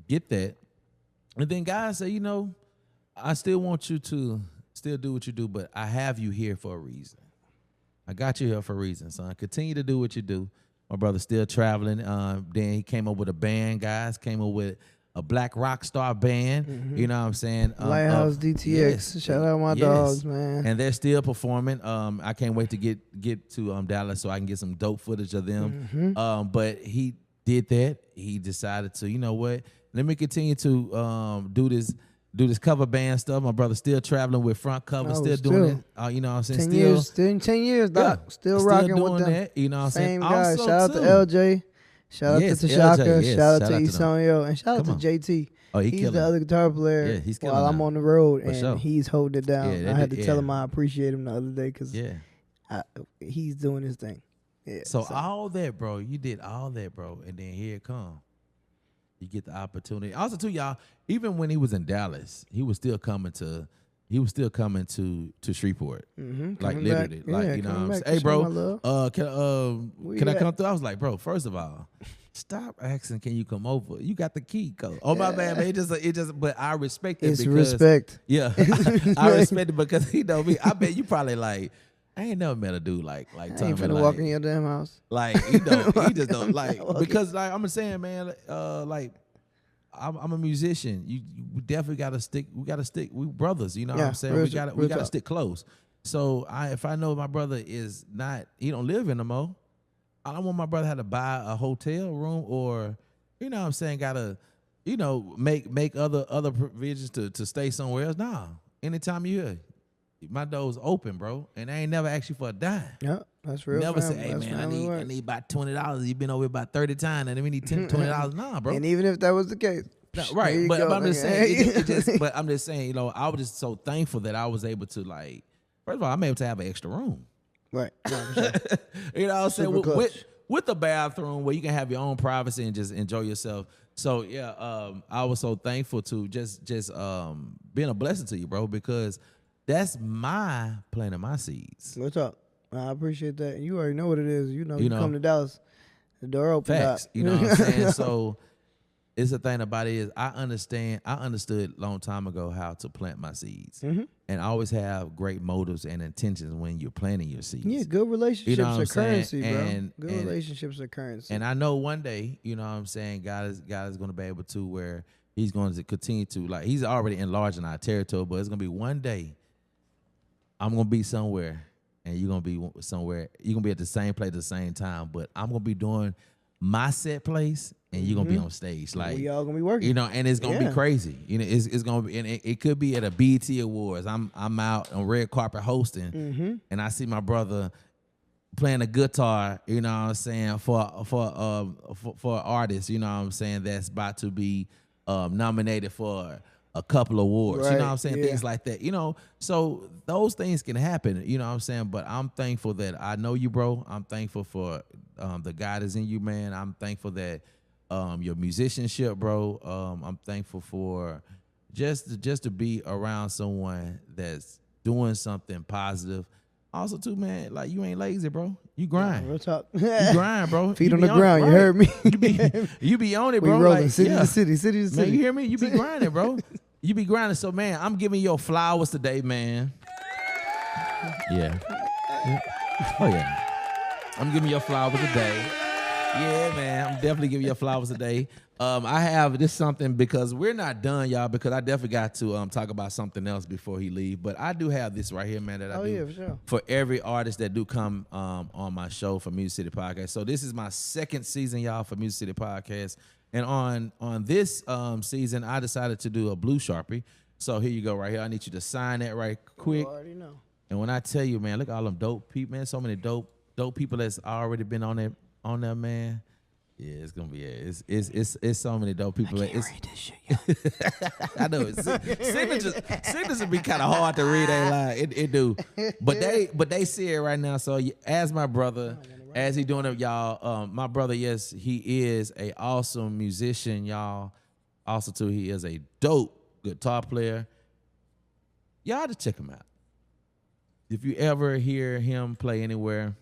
[SPEAKER 1] get that. And then guys say, I still want you to still do what you do, but I have you here for a reason. I got you here for a reason, son. Continue to do what you do. My brother's still traveling. Then he came up with a band, guys. Came up with a black rock star band. You know what I'm saying?
[SPEAKER 3] Lighthouse DTX. Yes, shout out my dogs, man.
[SPEAKER 1] And they're still performing. I can't wait to get to Dallas so I can get some dope footage of them. But he did that. He decided to, you know what? Let me continue to do this cover band stuff. My brother's still traveling with front cover, still doing it. You know what I'm saying?
[SPEAKER 3] 10 years, doc.
[SPEAKER 1] Yeah,
[SPEAKER 3] still rocking with them.
[SPEAKER 1] That, you know what I'm saying?
[SPEAKER 3] Same guy. Shout out to LJ. Shout out to Tashaka. Shout out to Isonyo. And shout out to JT.
[SPEAKER 1] Oh,
[SPEAKER 3] he's the other guitar player.
[SPEAKER 1] Yeah, he's killing
[SPEAKER 3] while I'm on the road, and
[SPEAKER 1] sure.
[SPEAKER 3] he's holding it down.
[SPEAKER 1] Yeah,
[SPEAKER 3] I had to tell him I appreciate him the other day because he's doing his thing. Yeah.
[SPEAKER 1] So all that, bro, you did all that, bro, and then here it comes. You get the opportunity. Also, too, y'all, even when he was in Dallas, he was still coming to Shreveport. Like literally.
[SPEAKER 3] Back.
[SPEAKER 1] Like, you know what I'm saying? Hey, bro, can I come through? I was like, bro, first of all, stop asking, can you come over? You got the key code. Oh, my bad, man. It just but I respect it.
[SPEAKER 3] It's respect.
[SPEAKER 1] Yeah. I respect it because he know me. I bet you probably like, I ain't never met a dude like
[SPEAKER 3] I ain't finna walk in your damn house.
[SPEAKER 1] Like, he just don't like, because like I'm saying, man, like I'm a musician. We definitely gotta stick. We brothers, you know what I'm saying? We gotta stick close. So if I know my brother is not, he don't live in no more, I don't want my brother have to buy a hotel room or, you know what I'm saying, gotta, make other provisions to stay somewhere else. Nah. Anytime you here, my door's open, bro, and I ain't never asked you for a dime.
[SPEAKER 3] Yeah, that's real.
[SPEAKER 1] Never say, hey, man, I need about $20. You've been over about 30 times, and we need $20. Nah, bro.
[SPEAKER 3] And even if that was the case,
[SPEAKER 1] right? But I'm just saying, but I'm just saying, I was just so thankful that I was able to, like, first of all, I'm able to have an extra room.
[SPEAKER 3] Right. No, for sure.
[SPEAKER 1] You know what I'm saying? With a bathroom where you can have your own privacy and just enjoy yourself. So yeah, I was so thankful to just being a blessing to you, bro, because that's my planting my seeds.
[SPEAKER 3] What's up? I appreciate that. You already know what it is. You come to Dallas, the door open.
[SPEAKER 1] Facts. You know what I'm saying? So it's the thing about it is I understood a long time ago how to plant my seeds. And I always have great motives and intentions when you're planting your seeds.
[SPEAKER 3] Yeah, good relationships are currency, bro.
[SPEAKER 1] And
[SPEAKER 3] relationships are currency.
[SPEAKER 1] And I know one day, you know what I'm saying, God is going to be able to where he's going to continue to, like, he's already enlarging our territory, but it's going to be one day I'm going to be somewhere and you're going to be somewhere. You're going to be at the same place at the same time, but I'm going to be doing my set place, and you're gonna be on stage. Like
[SPEAKER 3] we all gonna be working.
[SPEAKER 1] You know, and it's gonna be crazy. You know, it's gonna be, and it could be at a BET Awards. I'm out on red carpet hosting, and I see my brother playing a guitar. You know what I'm saying, for an artist. You know what I'm saying, that's about to be nominated for a couple awards.
[SPEAKER 3] Right.
[SPEAKER 1] You know what I'm saying,
[SPEAKER 3] Yeah.
[SPEAKER 1] things like that. You know, so those things can happen. You know what I'm saying, but I'm thankful that I know you, bro. I'm thankful for the God is in you, man. I'm thankful that your musicianship, bro. I'm thankful for just to be around someone that's doing something positive. Also, too, man, like you ain't lazy, bro. You grind.
[SPEAKER 3] Real talk.
[SPEAKER 1] You grind, bro.
[SPEAKER 3] Feet
[SPEAKER 1] You
[SPEAKER 3] on
[SPEAKER 1] be
[SPEAKER 3] the ground.
[SPEAKER 1] it,
[SPEAKER 3] You
[SPEAKER 1] right.
[SPEAKER 3] heard me.
[SPEAKER 1] You be on it,
[SPEAKER 3] We
[SPEAKER 1] bro.
[SPEAKER 3] rolling
[SPEAKER 1] Like,
[SPEAKER 3] city
[SPEAKER 1] yeah.
[SPEAKER 3] to city, city to
[SPEAKER 1] Man,
[SPEAKER 3] city.
[SPEAKER 1] you hear me? You be grinding, bro. You be grinding. So, man, I'm giving your flowers today, man. Yeah. Oh, yeah. I'm giving your flowers today. Yeah, man. I'm definitely giving your flowers today. I have this something because we're not done, y'all, because I definitely got to talk about something else before he leave. But I do have this right here, man, that I do
[SPEAKER 3] yeah, for sure.
[SPEAKER 1] for every artist that do come on my show for Music City Podcast. So this is my second season, y'all, for Music City Podcast. And on this season, I decided to do a blue Sharpie. So here you go right here. I need you to sign that right quick.
[SPEAKER 3] You already know.
[SPEAKER 1] And when I tell you, man, look at all them dope people, man. So many dope people that's already been on there, man. Yeah, it's gonna be it's so many dope people.
[SPEAKER 3] I can't read this shit.
[SPEAKER 1] I know signatures be kind of hard to read. Ain't lie, it do. But they see it right now. So as my brother, as he doing it, y'all. My brother, yes, he is a awesome musician, y'all. Also too, he is a dope guitar player. Y'all just check him out. If you ever hear him play anywhere,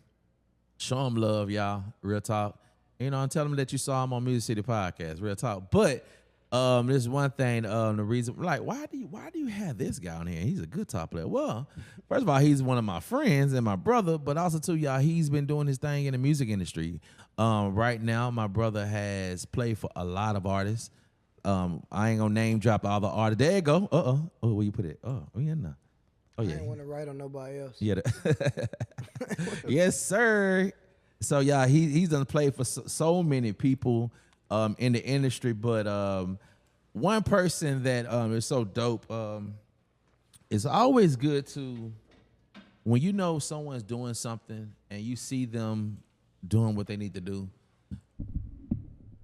[SPEAKER 1] show him love, y'all. Real talk. You know, and tell him that you saw him on Music City Podcast. Real talk. But there's one thing. The reason, like, why do you have this guy on here? He's a guitar player. Well, first of all, he's one of my friends and my brother. But also too, y'all, he's been doing his thing in the music industry. Right now, my brother has played for a lot of artists. I ain't gonna name drop all the artists. There you go. Oh, where you put it? Oh, yeah, no. Oh yeah.
[SPEAKER 3] I didn't want to write on nobody else.
[SPEAKER 1] Yeah. Yes, sir. So yeah, he's done played for so many people in the industry, but one person that is so dope. It's always good to, when you know someone's doing something and you see them doing what they need to do,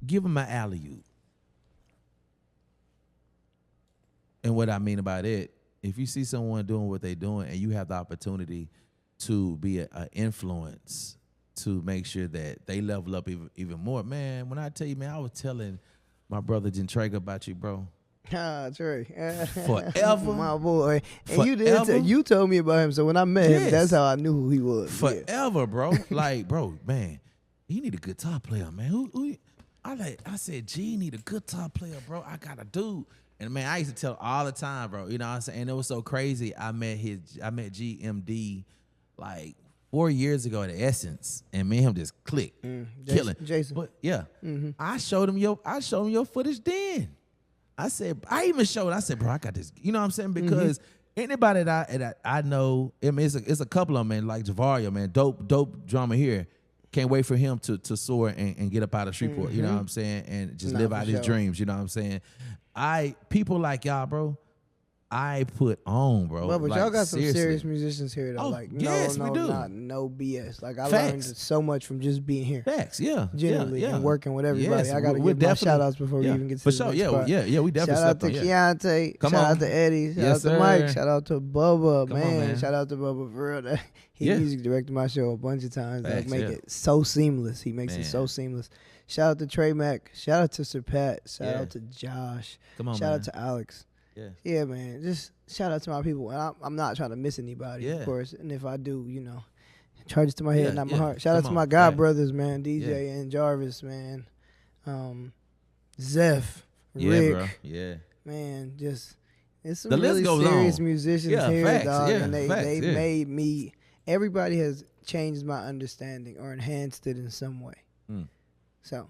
[SPEAKER 1] give them an alley-oop. And what I mean about it, if you see someone doing what they're doing and you have the opportunity to be an influence to make sure that they level up even more, man, when I tell you, man, I was telling my brother Gentrega about you, bro.
[SPEAKER 3] Ah, Trey.
[SPEAKER 1] Forever.
[SPEAKER 3] My boy. And
[SPEAKER 1] Forever.
[SPEAKER 3] you told me about him, so when I met him,
[SPEAKER 1] Yes.
[SPEAKER 3] that's how I knew who he was.
[SPEAKER 1] Forever, bro. Like, bro, man, he need a guitar player, man. I said, G need a guitar player, bro. I got a dude. And man, I used to tell all the time, bro. You know what I'm saying? And it was so crazy. I met GMD like 4 years ago at Essence, and me and him just clicked, killing.
[SPEAKER 3] Jason.
[SPEAKER 1] But yeah, I showed him your footage then. I said, I said, bro, I got this. You know what I'm saying? Because anybody that I know, I mean, it's a couple of them, man, like Javario, man, dope drummer here. Can't wait for him to soar and get up out of Shreveport. You know what I'm saying? And just live out his dreams. You know what I'm saying? People like y'all, bro, I put on, bro.
[SPEAKER 3] Well, but
[SPEAKER 1] like,
[SPEAKER 3] y'all got some
[SPEAKER 1] seriously.
[SPEAKER 3] serious musicians here, though.
[SPEAKER 1] Oh,
[SPEAKER 3] Like,
[SPEAKER 1] yes, we do.
[SPEAKER 3] no BS. Like, I
[SPEAKER 1] Facts.
[SPEAKER 3] learned so much from just being here.
[SPEAKER 1] Facts, yeah.
[SPEAKER 3] Generally,
[SPEAKER 1] yeah.
[SPEAKER 3] and working with everybody.
[SPEAKER 1] Yes,
[SPEAKER 3] I got to
[SPEAKER 1] we're
[SPEAKER 3] give my
[SPEAKER 1] definitely-
[SPEAKER 3] shout outs before we even get to
[SPEAKER 1] for
[SPEAKER 3] the
[SPEAKER 1] sure.
[SPEAKER 3] next
[SPEAKER 1] Yeah,
[SPEAKER 3] part.
[SPEAKER 1] we definitely
[SPEAKER 3] Shout out to
[SPEAKER 1] slept on,
[SPEAKER 3] Keontae.
[SPEAKER 1] Come
[SPEAKER 3] shout
[SPEAKER 1] on.
[SPEAKER 3] out to Eddie. Shout
[SPEAKER 1] Yes,
[SPEAKER 3] out to Mike.
[SPEAKER 1] sir.
[SPEAKER 3] Shout out to Bubba.
[SPEAKER 1] Come on,
[SPEAKER 3] Man,
[SPEAKER 1] man.
[SPEAKER 3] shout out to Bubba for real. He
[SPEAKER 1] Yeah.
[SPEAKER 3] music directed my show a bunch of times. Like,
[SPEAKER 1] Facts,
[SPEAKER 3] make
[SPEAKER 1] yeah.
[SPEAKER 3] it so seamless. He makes it so
[SPEAKER 1] Man.
[SPEAKER 3] seamless. Shout out to Trey Mack. Shout out to Sir Pat. Shout
[SPEAKER 1] Yeah.
[SPEAKER 3] out to Josh.
[SPEAKER 1] Come on,
[SPEAKER 3] shout
[SPEAKER 1] man.
[SPEAKER 3] out to Alex.
[SPEAKER 1] Yeah.
[SPEAKER 3] Yeah, man. Just shout out to my people. And I'm not trying to miss anybody,
[SPEAKER 1] Yeah.
[SPEAKER 3] of course. And if I do, charges to my head,
[SPEAKER 1] Yeah,
[SPEAKER 3] not my
[SPEAKER 1] yeah.
[SPEAKER 3] heart. Shout out
[SPEAKER 1] Come
[SPEAKER 3] to my
[SPEAKER 1] on.
[SPEAKER 3] god
[SPEAKER 1] Right.
[SPEAKER 3] brothers, man. DJ and Jarvis, man. Zeph,
[SPEAKER 1] Yeah,
[SPEAKER 3] Rick,
[SPEAKER 1] bro. Yeah.
[SPEAKER 3] man. Just it's some
[SPEAKER 1] The list
[SPEAKER 3] really
[SPEAKER 1] goes
[SPEAKER 3] serious
[SPEAKER 1] on.
[SPEAKER 3] musicians
[SPEAKER 1] Yeah,
[SPEAKER 3] here,
[SPEAKER 1] facts,
[SPEAKER 3] dog.
[SPEAKER 1] yeah,
[SPEAKER 3] And they
[SPEAKER 1] facts, yeah.
[SPEAKER 3] made me. Everybody has changed my understanding or enhanced it in some way. So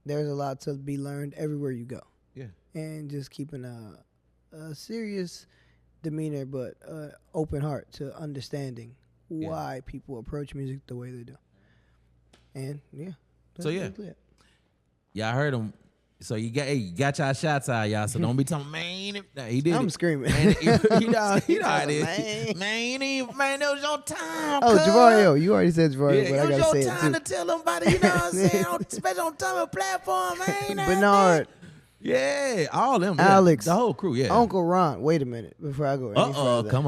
[SPEAKER 3] there's a lot to be learned everywhere you go.
[SPEAKER 1] Yeah.
[SPEAKER 3] And just keeping a serious demeanor, but open heart to understanding why people approach music the way they do. And
[SPEAKER 1] So yeah, y'all heard him. So you got y'all shots out, y'all. So don't be telling man. He did.
[SPEAKER 3] I'm screaming.
[SPEAKER 1] Man, you know how it is. Man, that was your time.
[SPEAKER 3] Oh, Javario, you already said Javario,
[SPEAKER 1] Yeah,
[SPEAKER 3] but I
[SPEAKER 1] it was
[SPEAKER 3] gotta say
[SPEAKER 1] your
[SPEAKER 3] it
[SPEAKER 1] time
[SPEAKER 3] too.
[SPEAKER 1] to tell them about it. You know what I'm saying? Especially on time of platform, man.
[SPEAKER 3] Bernard.
[SPEAKER 1] Yeah, all them. Yeah.
[SPEAKER 3] Alex.
[SPEAKER 1] The whole crew, yeah.
[SPEAKER 3] Uncle Ron. Wait a minute before I go any further.
[SPEAKER 1] Come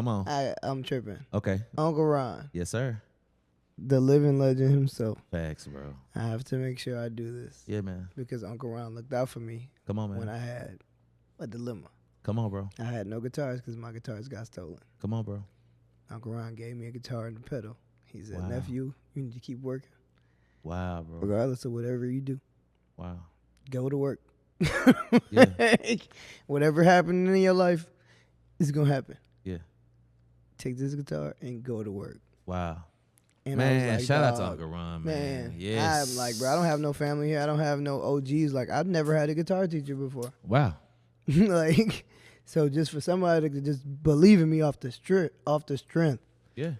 [SPEAKER 1] on.
[SPEAKER 3] I'm tripping.
[SPEAKER 1] Okay.
[SPEAKER 3] Uncle Ron,
[SPEAKER 1] Yes, sir.
[SPEAKER 3] the living legend himself.
[SPEAKER 1] Facts, bro.
[SPEAKER 3] I have to make sure I do this.
[SPEAKER 1] Yeah, man.
[SPEAKER 3] Because Uncle Ron looked out for me.
[SPEAKER 1] Come on, man.
[SPEAKER 3] When I had a dilemma.
[SPEAKER 1] Come on, bro.
[SPEAKER 3] I had no guitars because my guitars got stolen.
[SPEAKER 1] Come on, bro.
[SPEAKER 3] Uncle Ron gave me a guitar and a pedal. He said,
[SPEAKER 1] Wow.
[SPEAKER 3] nephew, you need to keep working.
[SPEAKER 1] Wow, bro.
[SPEAKER 3] Regardless of whatever you do.
[SPEAKER 1] Wow.
[SPEAKER 3] Go to work.
[SPEAKER 1] Yeah.
[SPEAKER 3] Whatever happened in your life is going to happen.
[SPEAKER 1] Yeah.
[SPEAKER 3] Take this guitar and go to work.
[SPEAKER 1] Wow.
[SPEAKER 3] And
[SPEAKER 1] man,
[SPEAKER 3] I was like,
[SPEAKER 1] shout out to Uncle Ron, man. Yes.
[SPEAKER 3] I'm like, bro, I don't have no family here. I don't have no OGs. Like, I've never had a guitar teacher before.
[SPEAKER 1] Wow.
[SPEAKER 3] Like, so just for somebody to just believe in me off the strength.
[SPEAKER 1] Yeah.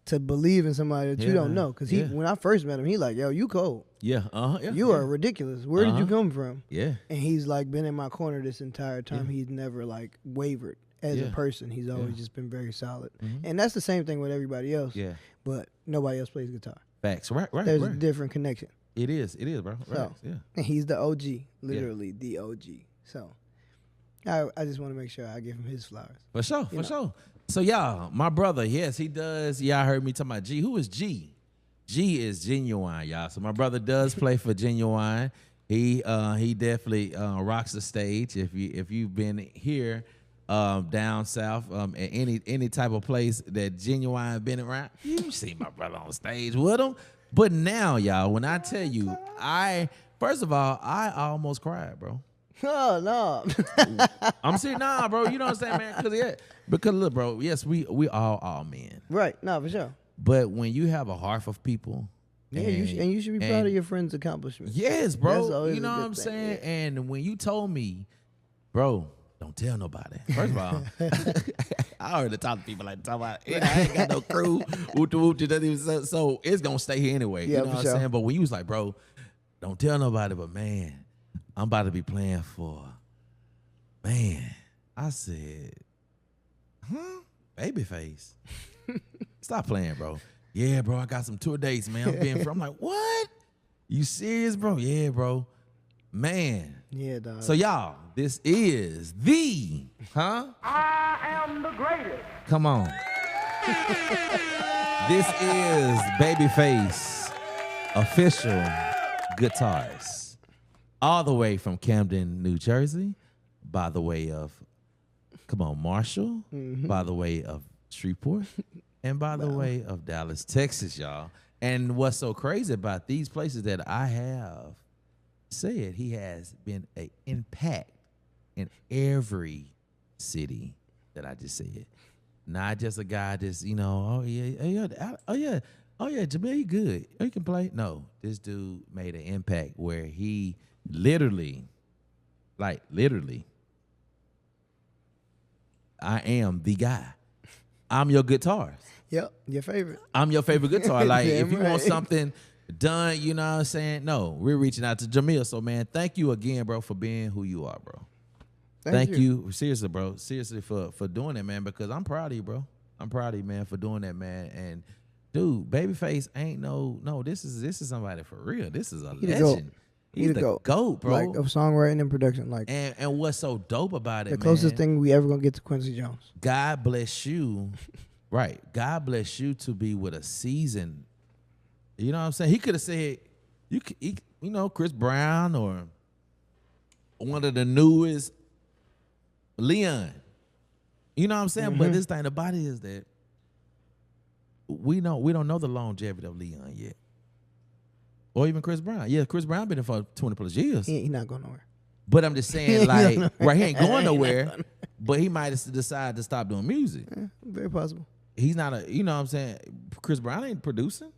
[SPEAKER 3] To believe in somebody that you don't know. Because when I first met him, he like, yo, you cold.
[SPEAKER 1] Yeah. Yeah.
[SPEAKER 3] You are ridiculous. Where did you come from?
[SPEAKER 1] Yeah.
[SPEAKER 3] And he's like been in my corner this entire time. He's never like wavered as a person. He's always just been very solid. Mm-hmm. And that's the same thing with everybody else.
[SPEAKER 1] Yeah.
[SPEAKER 3] But nobody else plays guitar.
[SPEAKER 1] Facts. Right.
[SPEAKER 3] There's a different connection.
[SPEAKER 1] It is, bro. Right.
[SPEAKER 3] So,
[SPEAKER 1] yeah.
[SPEAKER 3] And he's the OG. Literally the OG. So I just want to make sure I give him his flowers.
[SPEAKER 1] For sure. So y'all, my brother, yes, he does. Y'all heard me talking about G. Who is G? G is Genuine, y'all. So my brother does play for Genuine. He definitely rocks the stage. If you've been here down south at any type of place that Genuine been around, you see my brother on stage with him. But now, y'all, when I tell you, first of all, I almost cried, bro.
[SPEAKER 3] Oh no.
[SPEAKER 1] I'm saying nah, bro. You know what I'm saying, man? Because look, bro. Yes, we all men.
[SPEAKER 3] Right. No, for sure.
[SPEAKER 1] But when you have a heart of people,
[SPEAKER 3] you should be proud of your friends' accomplishments.
[SPEAKER 1] Yes, bro. You know what I'm
[SPEAKER 3] thing.
[SPEAKER 1] saying? Yeah. And when you told me, bro, don't tell nobody. First of all, I already talk to people like talk about. I ain't got no crew. So it's gonna stay here anyway.
[SPEAKER 3] Yeah,
[SPEAKER 1] you know what I'm saying? But when you was like, bro, don't tell nobody. But man, I'm about to be playing for, man, I said, Babyface. Stop playing, bro. Yeah, bro, I got some tour dates, man. I'm like, what? You serious, bro? Yeah, bro. Man.
[SPEAKER 3] Yeah, dog.
[SPEAKER 1] So, y'all, this is the,
[SPEAKER 2] I am the greatest.
[SPEAKER 1] Come on. This is Babyface, official guitarist. All the way from Camden, New Jersey, by the way of, Marshall, by the way of Shreveport, and by the way of Dallas, Texas, y'all. And what's so crazy about these places that I have said, he has been an impact in every city that I just said. Not just a guy that's, oh yeah, Jameel, you good. Oh, you can play. No, this dude made an impact where he literally, I am the guy. I'm your guitarist.
[SPEAKER 3] Yep, your favorite.
[SPEAKER 1] I'm your favorite guitar. Like, if you want
[SPEAKER 3] right.
[SPEAKER 1] something done, you know what I'm saying? No, we're reaching out to Jameel. So, man, thank you again, bro, for being who you are, bro. Thank you. Seriously, bro. Seriously for doing it, man, because I'm proud of you, bro. I'm proud of you, man, for doing that, man. And, dude, Babyface ain't no, this is somebody for real. This is a legend. He's the GOAT, bro.
[SPEAKER 3] Like, of songwriting and production. Like,
[SPEAKER 1] and what's so dope about it,
[SPEAKER 3] the closest thing we ever gonna get to Quincy Jones.
[SPEAKER 1] God bless you. Right. God bless you to be with a seasoned. You know what I'm saying? He could have said, Chris Brown or one of the newest, Leon. You know what I'm saying? Mm-hmm. But this thing about it is that we don't know the longevity of Leon yet. Or even Chris Brown. Yeah, Chris Brown been in for 20 plus years.
[SPEAKER 3] He's not going nowhere.
[SPEAKER 1] But I'm just saying, like, right, he ain't going nowhere, but he might have decided to stop doing music.
[SPEAKER 3] Very possible.
[SPEAKER 1] He's not you know what I'm saying? Chris Brown ain't producing.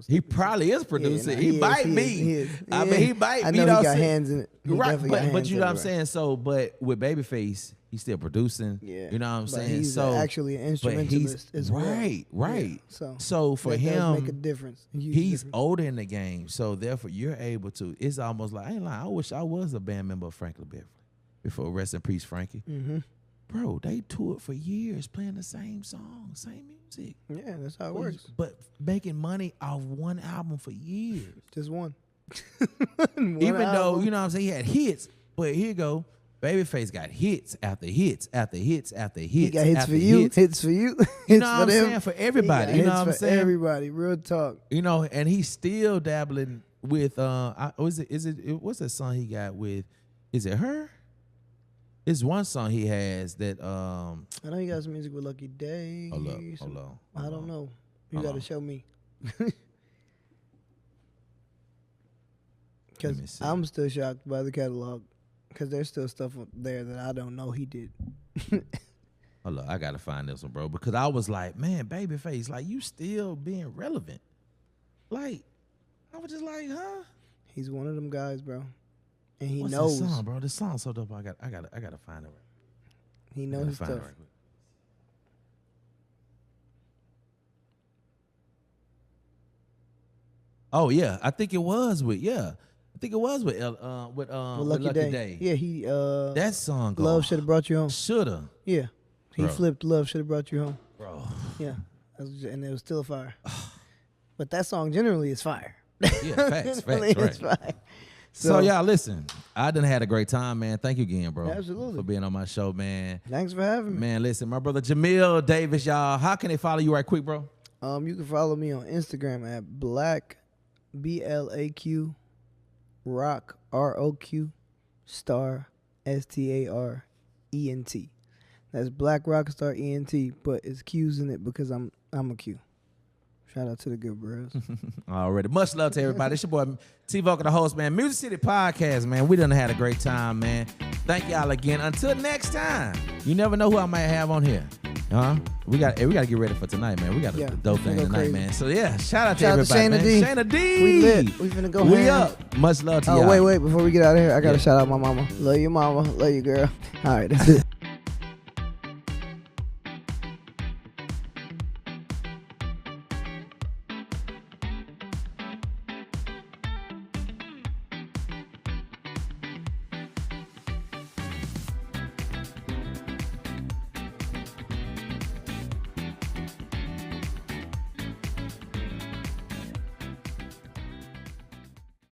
[SPEAKER 1] He probably is producing. He might be. I mean, he might be.
[SPEAKER 3] I know he got hands in it.
[SPEAKER 1] Right, but you know what I'm saying? So, but with Babyface, he's still producing.
[SPEAKER 3] Yeah.
[SPEAKER 1] You know what I'm saying?
[SPEAKER 3] He's
[SPEAKER 1] so
[SPEAKER 3] actually an instrumentalist as well.
[SPEAKER 1] Right.
[SPEAKER 3] Yeah,
[SPEAKER 1] so for
[SPEAKER 3] that
[SPEAKER 1] him,
[SPEAKER 3] does make a difference.
[SPEAKER 1] He's older in the game. So therefore, you're able to. It's almost like, I ain't lying, I wish I was a band member of Franklin Beverly. Before rest in peace, Frankie.
[SPEAKER 3] Mm-hmm.
[SPEAKER 1] Bro, they toured for years playing the same song, same music.
[SPEAKER 3] Yeah, that's how it works.
[SPEAKER 1] But making money off one album for years.
[SPEAKER 3] Just one.
[SPEAKER 1] Even though, you know what I'm saying, he had hits, but here you go. Babyface got hits after hits after hits after hits. He
[SPEAKER 3] got hits for you, hits for you.
[SPEAKER 1] You know what I'm saying? For everybody. You know what I'm saying?
[SPEAKER 3] Everybody, real talk.
[SPEAKER 1] You know, and he's still dabbling with what's that song he got with? Is it Her? It's one song he has that
[SPEAKER 3] I know he got some music with Lucky Day.
[SPEAKER 1] Hold on.
[SPEAKER 3] I don't know. You got to show me. Because I'm still shocked by the catalog. Because there's still stuff there that I don't know he did.
[SPEAKER 1] Hold on, I got to find this one, bro. Because I was like, man, Babyface, like, you still being relevant. Like, I was just like, huh?
[SPEAKER 3] He's one of them guys, bro. And he
[SPEAKER 1] What's
[SPEAKER 3] knows.
[SPEAKER 1] This song, bro? This song's so dope. I gotta find it.
[SPEAKER 3] He knows stuff. Right.
[SPEAKER 1] Oh yeah, I think it was with Lucky Day.
[SPEAKER 3] Yeah, he
[SPEAKER 1] that song.
[SPEAKER 3] Love Should Have Brought You Home.
[SPEAKER 1] Shoulda.
[SPEAKER 3] Yeah, he flipped Love Should Have Brought You Home.
[SPEAKER 1] Bro.
[SPEAKER 3] Yeah, and it was still fire. But that song generally is fire.
[SPEAKER 1] Yeah, facts, right.
[SPEAKER 3] It's fire.
[SPEAKER 1] So y'all listen, I done had a great time, man. Thank you again, bro.
[SPEAKER 3] Absolutely.
[SPEAKER 1] For being on my show, man.
[SPEAKER 3] Thanks for having me.
[SPEAKER 1] Man, listen, my brother Jameel Davis, y'all. How can they follow you right quick, bro?
[SPEAKER 3] You can follow me on Instagram at Black BLAQ Rock ROQ Star STARENT. That's Black Rockstar ENT, but it's Q's in it because I'm a Q. Shout out to the good bros.
[SPEAKER 1] Already. Much love to everybody. It's your boy T-Vocal, the host, man. Music City Podcast, man. We done had a great time, man. Thank y'all again. Until next time. You never know who I might have on here. We got to get ready for tonight, man. We got a dope thing tonight, crazy. Man. So yeah, shout out to everybody, man. Shayna D.
[SPEAKER 3] We lit. We finna go
[SPEAKER 1] We up. Much love to y'all.
[SPEAKER 3] Oh, wait. Before we get out of here, I got to shout out my mama. Love you, mama. Love you, girl. All right, that's it.